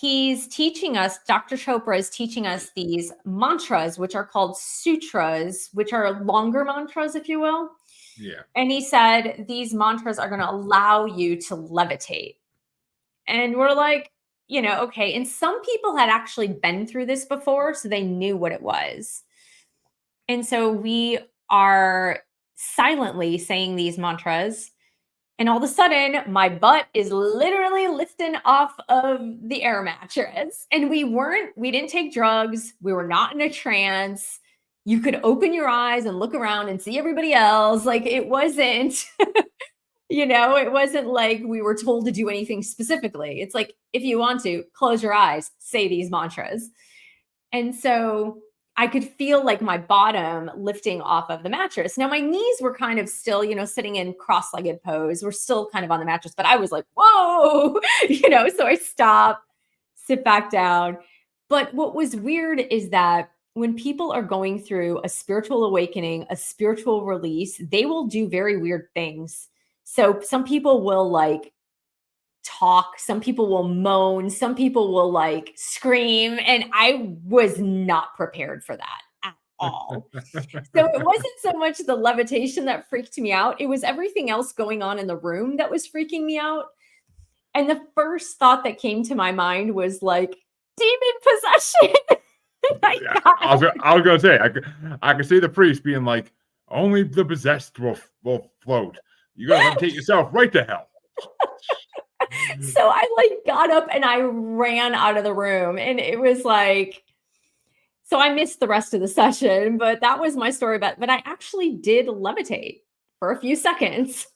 B: Dr. Chopra is teaching us these mantras, which are called sutras, which are longer mantras, if you will.
A: Yeah.
B: And he said, these mantras are going to allow you to levitate. And we're like, okay. And some people had actually been through this before, so they knew what it was. And so we are silently saying these mantras. And all of a sudden, my butt is literally lifting off of the air mattress. And we didn't take drugs. We were not in a trance. You could open your eyes and look around and see everybody else. Like it wasn't, it wasn't like we were told to do anything specifically. It's like, if you want to, close your eyes, say these mantras. And so I could feel like my bottom lifting off of the mattress. Now my knees were kind of still, sitting in cross-legged pose. We're still kind of on the mattress, but I was like, whoa, so I stop, sit back down. But what was weird is that when people are going through a spiritual awakening, a spiritual release, they will do very weird things. So some people will like talk, some people will moan, some people will like scream, and I was not prepared for that at all. So it wasn't so much the levitation that freaked me out, it was everything else going on in the room that was freaking me out. And the first thought that came to my mind was like, demon possession. I
A: Yeah,
B: got
A: I was gonna say I could see the priest being like, only the possessed will float. You gotta levitate yourself right to hell.
B: So I like got up and I ran out of the room, and it was like, so I missed the rest of the session, but that was my story about, but I actually did levitate for a few seconds.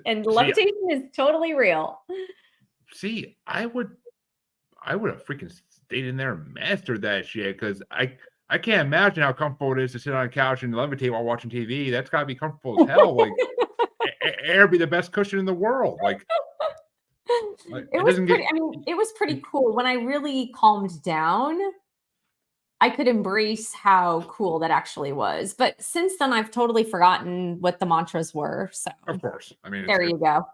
B: And
A: See,
B: levitation is totally real.
A: I would have freaking stayed in there and mastered that shit because I can't imagine how comfortable it is to sit on a couch and levitate while watching TV. That's gotta be comfortable as hell. Like air be the best cushion in the world. Like
B: It
A: it
B: was
A: doesn't get.
B: pretty, I mean, it was pretty cool. When I really calmed down, I could embrace how cool that actually was. But since then, I've totally forgotten what the mantras were. So
A: Of course, I mean
B: there you go.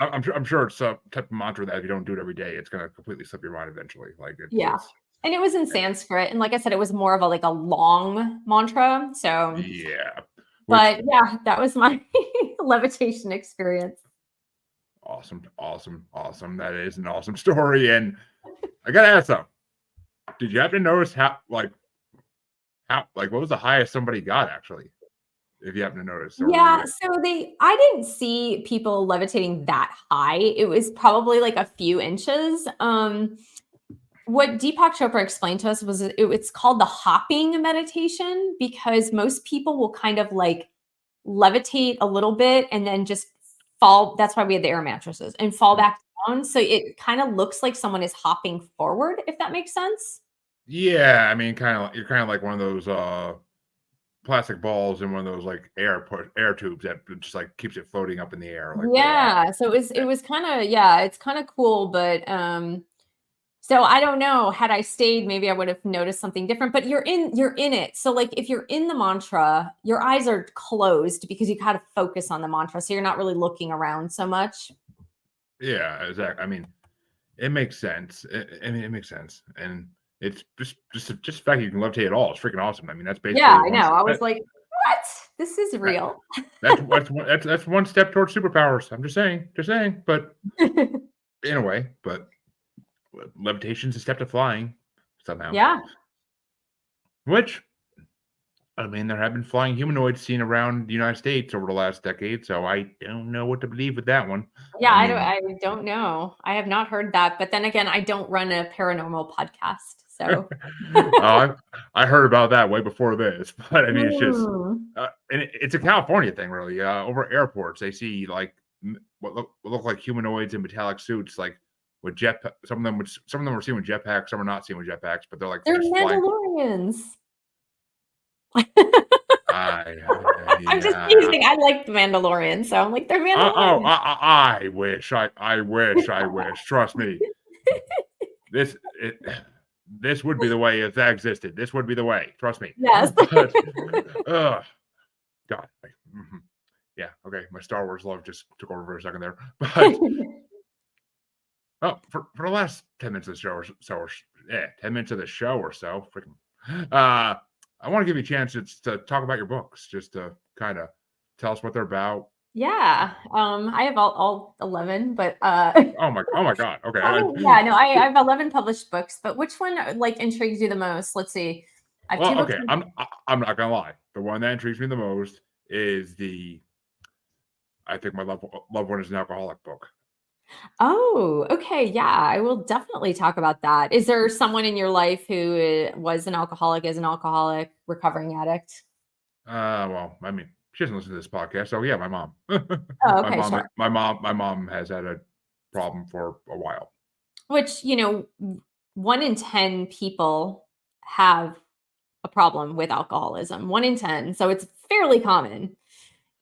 A: I'm sure it's a type of mantra that if you don't do it every day, it's gonna completely slip your mind eventually. Like
B: Yeah.
A: it's
B: And it was in Sanskrit. And like I said, it was more of a like a long mantra. So,
A: yeah, which
B: but yeah, that was my levitation experience.
A: awesome. That is an awesome story. And I gotta ask though, did you happen to notice how like what was the highest somebody got actually? If you happen to notice, or were
B: Yeah,
A: you
B: so I didn't see people levitating that high. It was probably like a few inches. What Deepak Chopra explained to us was it's called the hopping meditation because most people will kind of like levitate a little bit and then just fall. That's why we had the air mattresses and fall
A: Hmm.
B: back down. So it kind of looks like someone is hopping forward, if that makes sense.
A: Yeah, I mean, you're kind of like one of those plastic balls in one of those like air tubes that just like keeps it floating up in the air, like the
B: Yeah, so it
A: yeah.
B: was kind of, yeah, it's kind of cool, but so I don't know, had I stayed, maybe I would have noticed something different, but you're in it. So like if you're in the mantra, your eyes are closed because you kind of focus on the mantra. So you're not really looking around so much.
A: Yeah, exactly. I mean, it makes sense. I mean, it makes sense, and it's just the fact you can levitate at all. It's freaking awesome. I mean, that's
B: Yeah,
A: basically
B: I know. I was like, what? This is
A: that,
B: real.
A: that's one step towards superpowers. I'm just saying. But in a way, but levitation's a step to flying somehow.
B: Yeah.
A: Which I mean, there have been flying humanoids seen around the United States over the last decade, so I don't know what to believe with that one.
B: Yeah,
A: I
B: I don't
A: mean,
B: I don't know. I have not heard that, but then again, I don't run a paranormal podcast. So
A: I heard about that way before this, but I mean, it's just,
B: Mm.
A: and it's a California thing, really. Over airports, they see like what look like humanoids in metallic suits, like with jet. Some of them were seen with jetpacks, some are not seen with jetpacks, but they're like
B: They're
A: just flying.
B: Mandalorians. I'm just
A: Yeah.
B: teasing. I like the Mandalorian, so I'm like, they're
A: Oh,
B: Mandalorians.
A: I wish. I wish. Trust me. This it, this would be the way if that existed. This would be the way. Trust me.
B: Yes.
A: But God. Yeah. Okay. My Star Wars love just took over for a second there. But for the last 10 minutes of the show or so, 10 minutes of the show or so, freaking. I want to give you a chance to talk about your books, just to kind of tell us what they're about.
B: Yeah. I have all 11, but
A: Oh my God. Okay.
B: yeah, no, I have 11 published books, but which one like intrigues you the most? Let's see. I have two
A: Well,
B: books.
A: okay. I'm not gonna lie. The one that intrigues me the most is the I think my loved one is an alcoholic book.
B: Oh, okay. Yeah, I will definitely talk about that. Is there someone in your life who was an alcoholic, is an alcoholic, recovering addict?
A: Well, I mean, she doesn't listen to this podcast, so yeah, my mom.
B: Oh, okay, sure.
A: My mom has had a problem for a while.
B: Which, 1 in 10 people have a problem with alcoholism, 1 in 10. So it's fairly common.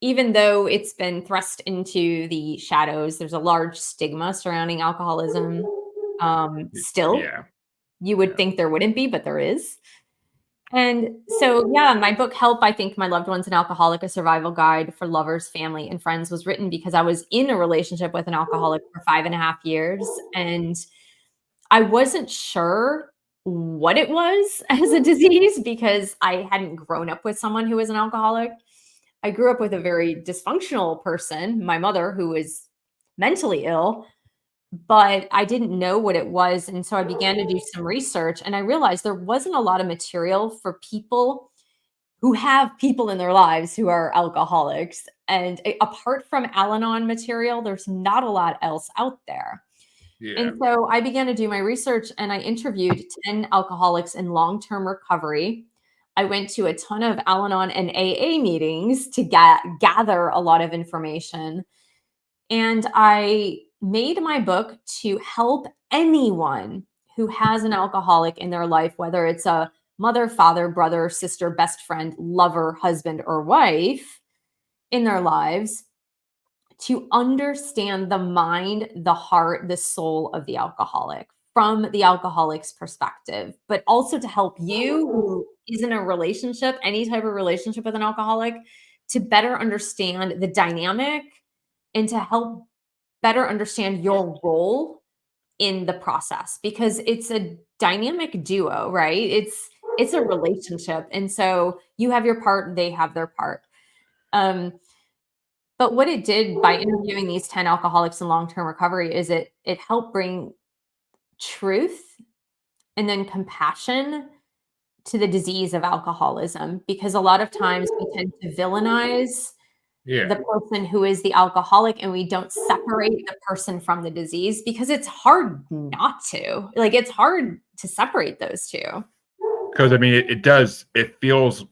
B: Even though it's been thrust into the shadows, there's a large stigma surrounding alcoholism. Still,
A: Yeah.
B: you would
A: Yeah.
B: think there wouldn't be, but there is. And so, yeah, my book, Help, I Think My Loved One's an Alcoholic, a survival guide for lovers, family, and friends, was written because I was in a relationship with an alcoholic for 5.5 years. And I wasn't sure what it was as a disease because I hadn't grown up with someone who was an alcoholic. I grew up with a very dysfunctional person, my mother, who was mentally ill, but I didn't know what it was. And so I began to do some research and I realized there wasn't a lot of material for people who have people in their lives who are alcoholics. And apart from Al Anon material, there's not a lot else out there.
A: Yeah.
B: And so I began to do my research and I interviewed 10 alcoholics in long term recovery. I went to a ton of Al Anon and AA meetings to gather a lot of information. And I made my book to help anyone who has an alcoholic in their life, whether it's a mother, father, brother, sister, best friend, lover, husband, or wife in their lives, to understand the mind, the heart, the soul of the alcoholic from the alcoholic's perspective, but also to help you who is in a relationship, any type of relationship with an alcoholic, to better understand the dynamic and to help better understand your role in the process because it's a dynamic duo, right? It's a relationship. And so you have your part, they have their part. Um, but what it did by interviewing these 10 alcoholics in long-term recovery is it helped bring truth and then compassion to the disease of alcoholism because a lot of times we tend to villainize
A: Yeah.
B: the person who is the alcoholic and we don't separate the person from the disease because it's hard not to. Like it's hard to separate those two.
A: Because I mean, it does. It feels.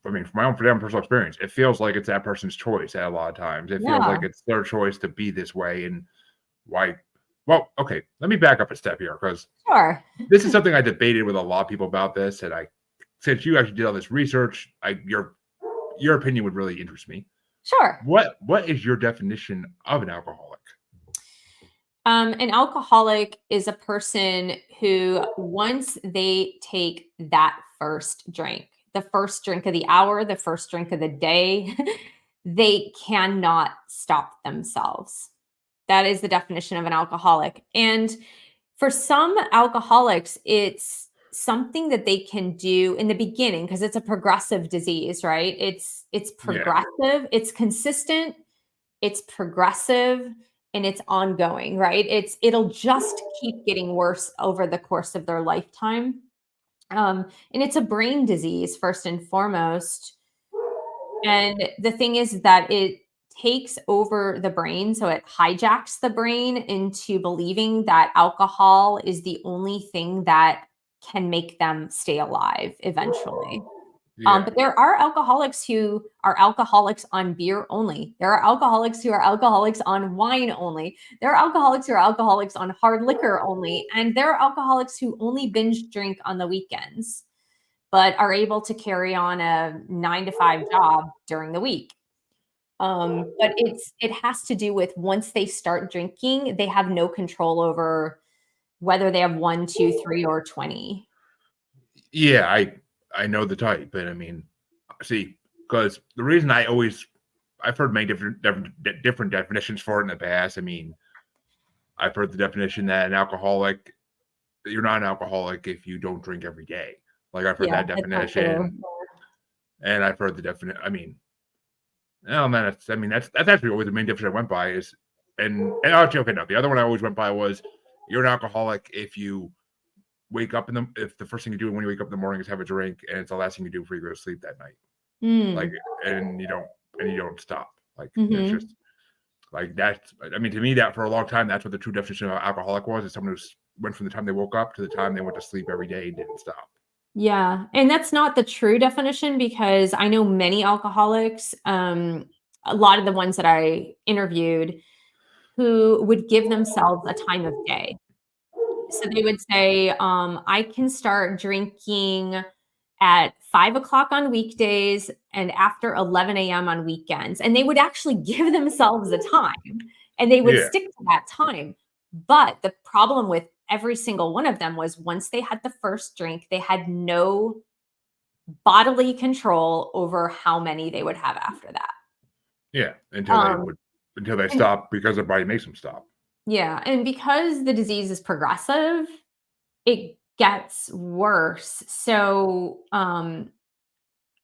A: I mean, from my own personal experience, it feels like it's that person's choice. At a lot of times, it feels
B: Yeah,
A: like it's their choice to be this way, and why. Well, okay. Let me back up a step here because
B: sure.
A: this is something I debated with a lot of people about this, and since you actually did all this research, your opinion would really interest me.
B: Sure.
A: What is your definition of an alcoholic?
B: An alcoholic is a person who, once they take that first drink, the first drink of the hour, the first drink of the day, they cannot stop themselves. That is the definition of an alcoholic. And for some alcoholics, it's something that they can do in the beginning because it's a progressive disease, right? It's
A: Yeah,
B: progressive, it's consistent, it's progressive, and it's ongoing, right? It'll just keep getting worse over the course of their lifetime. And it's a brain disease first and foremost. And the thing is that it takes over the brain. So it hijacks the brain into believing that alcohol is the only thing that can make them stay alive eventually.
A: yeah,
B: But there are alcoholics who are alcoholics on beer only. There are alcoholics who are alcoholics on wine only. There are alcoholics who are alcoholics on hard liquor only. And there are alcoholics who only binge drink on the weekends but are able to carry on a 9 to 5 job during the week. But it has to do with once they start drinking, they have no control over whether they have one, two, three, or 20.
A: yeah. I know the type, but I mean, see, because the reason I've heard many different definitions for it in the past. I mean, I've heard the definition that an alcoholic, you're not an alcoholic if you don't drink every day. Like I've heard
B: Yeah,
A: that
B: that's not true.
A: definition, and I've heard the definition. I mean, no, man, that's actually always the main definition I went by is, and actually, okay, no, the other one I always went by was you're an alcoholic if you wake up if the first thing you do when you wake up in the morning is have a drink, and it's the last thing you do before you go to sleep that night. Like,
B: Mm.
A: and you don't stop. Like, it's
B: Mhm.
A: just like that's. I mean, to me, that for a long time, that's what the true definition of alcoholic was: is someone who went from the time they woke up to the time they went to sleep every day and didn't stop.
B: Yeah, and that's not the true definition because I know many alcoholics, a lot of the ones that I interviewed who would give themselves a time of day. So they would say, I can start drinking at 5 o'clock on weekdays and after 11 a.m. on weekends. And they would actually give themselves a time and they would
A: Yeah.
B: stick to that time. But the problem with every single one of them was once they had the first drink, they had no bodily control over how many they would have after that.
A: Yeah.
B: Um,
A: Until they
B: and
A: stop because their body makes them stop.
B: yeah, and because the disease is progressive, it gets worse. So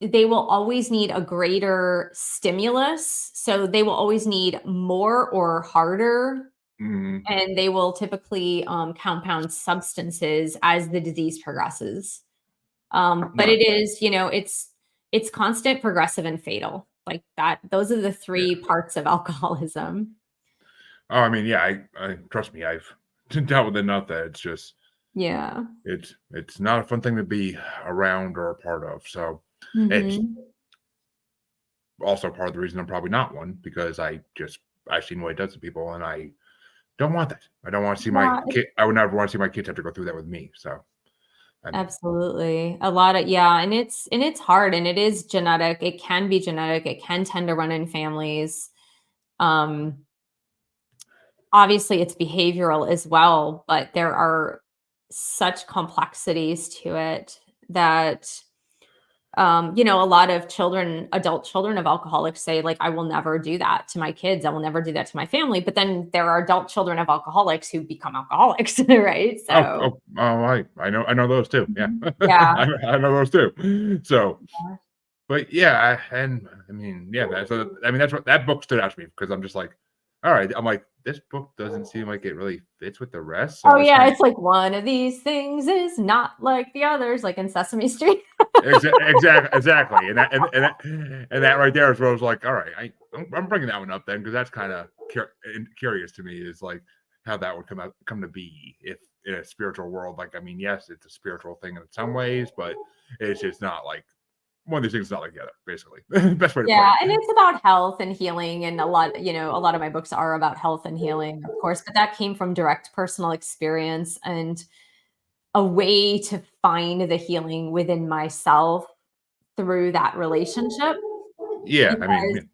B: they will always need a greater stimulus. So they will always need more or harder,
A: Mhm.
B: and they will typically compound substances as the disease progresses. But
A: No.
B: it is, it's constant, progressive, and fatal. Like that. Those are the
A: Yeah.
B: three parts of alcoholism.
A: Oh, I mean, yeah, I trust me, I've dealt with enough that it's just
B: Yeah.
A: it's not a fun thing to be around or a part of. So it's
B: Hmm.
A: also part of the reason I'm probably not one because I've seen what it does to people and I don't want that. I don't want to see my
B: Yeah,
A: kid. I would never want to see my kids have to go through that with me. So I mean,
B: absolutely. A lot of, yeah, and it's hard and it is genetic. It can be genetic. It can tend to run in families. Um Obviously it's behavioral as well, but there are such complexities to it that a lot of adult children of alcoholics say, like, I will never do that to my kids. I will never do that to my family. But then there are adult children of alcoholics who become alcoholics, right? So,
A: I know those too. Yeah,
B: mhm. Yeah.
A: I know those too. So, but yeah, and I mean, yeah, that's what that book stood out to me because I'm just like, all right, I'm like, this book doesn't seem like it really fits with the rest. So
B: Oh,
A: I was
B: yeah,
A: kind of
B: it's like one of these things is not like the others, like in Sesame Street.
A: exactly, and that right there is where I was like, all right, I'm bringing that one up then because that's kind of curious to me is like how that would come to be if in a spiritual world. Like, I mean, yes, it's a spiritual thing in some ways, but it's just not like one of these things is not like the other. Basically, best way to put
B: Yeah,
A: it.
B: and it's about health and healing, and a lot of my books are about health and healing, of course, but that came from direct personal experience and a way to find the healing within myself through that relationship.
A: Yeah, I mean,
B: Because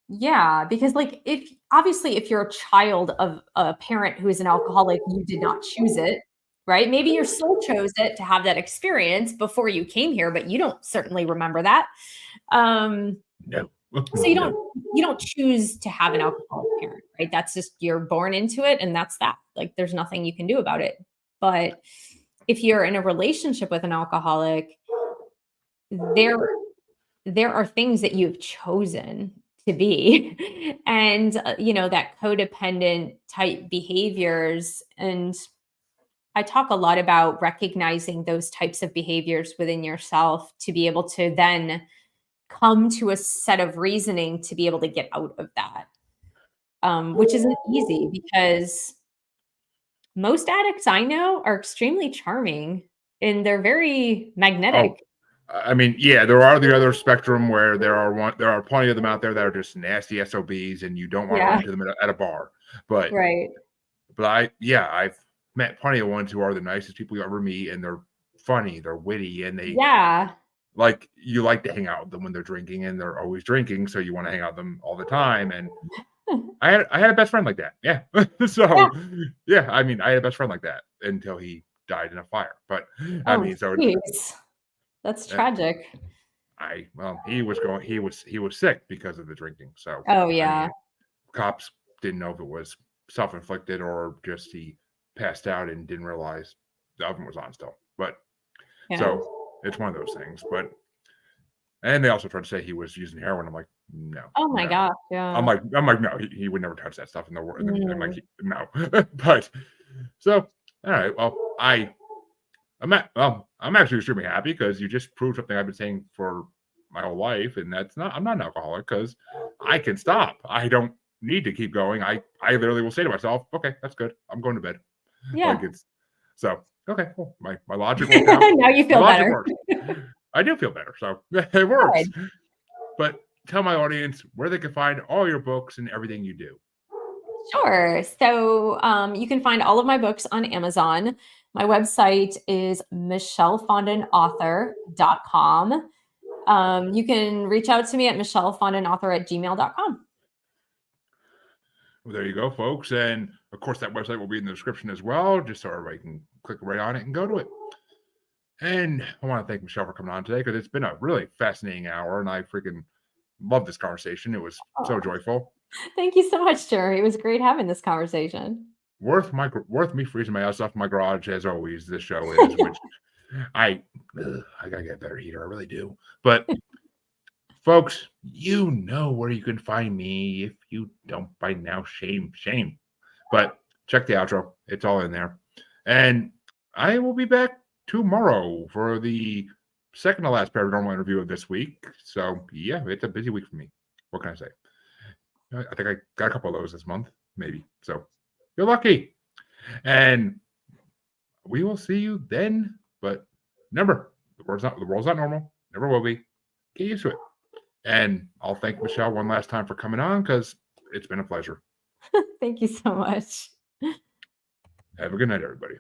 B: yeah, because, like, if you're a child of a parent who is an alcoholic, you did not choose it, right? Maybe your soul chose it to have that experience before you came here, but you don't certainly remember that. Um
A: no,
B: So you
A: no,
B: don't choose to have an alcoholic parent, right? That's just you're born into it and that's that. Like there's nothing you can do about it. But if you're in a relationship with an alcoholic, there there are things that you've chosen to be and that codependent type behaviors, and I talk a lot about recognizing those types of behaviors within yourself to be able to then come to a set of reasoning to be able to get out of that, which isn't easy because most addicts I know are extremely charming and they're very
A: oh,
B: magnetic.
A: I mean, yeah, there are the other spectrum where there are plenty of them out there that are just nasty SOBs, and you don't want to run
B: Yeah,
A: into them at a bar. But
B: right.
A: I've met plenty of ones who are the nicest people you ever meet, and they're funny, they're witty, and they
B: Yeah.
A: you like to hang out with them when they're drinking, and they're always drinking, so you want to hang out with them all the time. And I had a best friend like that. Yeah.
B: Yeah.
A: So yeah, I mean, I had a best friend like that until he died in a fire. But I
B: Oh,
A: mean, so
B: jeez. That's
A: uh,
B: tragic.
A: he was sick because of the drinking. So
B: Oh,
A: I
B: yeah.
A: mean, cops didn't know if it was self-inflicted or just he passed out and didn't realize the oven was on still. But
B: Yeah.
A: so it's one of those things. But and they also tried to say he was using heroin. I'm like, no,
B: Oh my
A: no.
B: gosh, yeah.
A: I'm like, no, he would never touch that stuff in the world. And I'm like,
B: Mm.
A: no. But so all right, well, I'm actually extremely happy because you just proved something I've been saying for my whole life, and I'm not an alcoholic because I can stop. I don't need to keep going. I literally will say to myself, okay, that's good. I'm going to bed. Like
B: Yeah.
A: it's so okay, cool. My logic worked out.
B: Now you
A: My
B: feel
A: logic
B: better.
A: works. I do feel better. So it works.
B: Good.
A: But tell my audience where they can find all your books and everything you do.
B: Sure. So, you can find all of my books on Amazon. My website is michellefondinauthor.com. You can reach out to me at michellefondinauthor@gmail.com.
A: Well, there you go, folks. And of course, that website will be in the description as well, just so everybody can click right on it and go to it. And I want to thank Michelle for coming on today because it's been a really fascinating hour, and I freaking love this conversation. It was so joyful.
B: Thank you so much, Jerry. It was great having this conversation.
A: Worth me freezing my ass off in my garage as always. This show is, which I gotta get a better heater. I really do. But folks, you know where you can find me. If you don't by now, shame. But check the outro; it's all in there. And I will be back tomorrow for the second to last paranormal interview of this week. So yeah, it's a busy week for me. What can I say? I think I got a couple of those this month, maybe. So you're lucky. And we will see you then. But remember, the world's not normal. Never will be. Get used to it. And I'll thank Michelle one last time for coming on because it's been a pleasure.
B: Thank you so much.
A: Have a good night, everybody.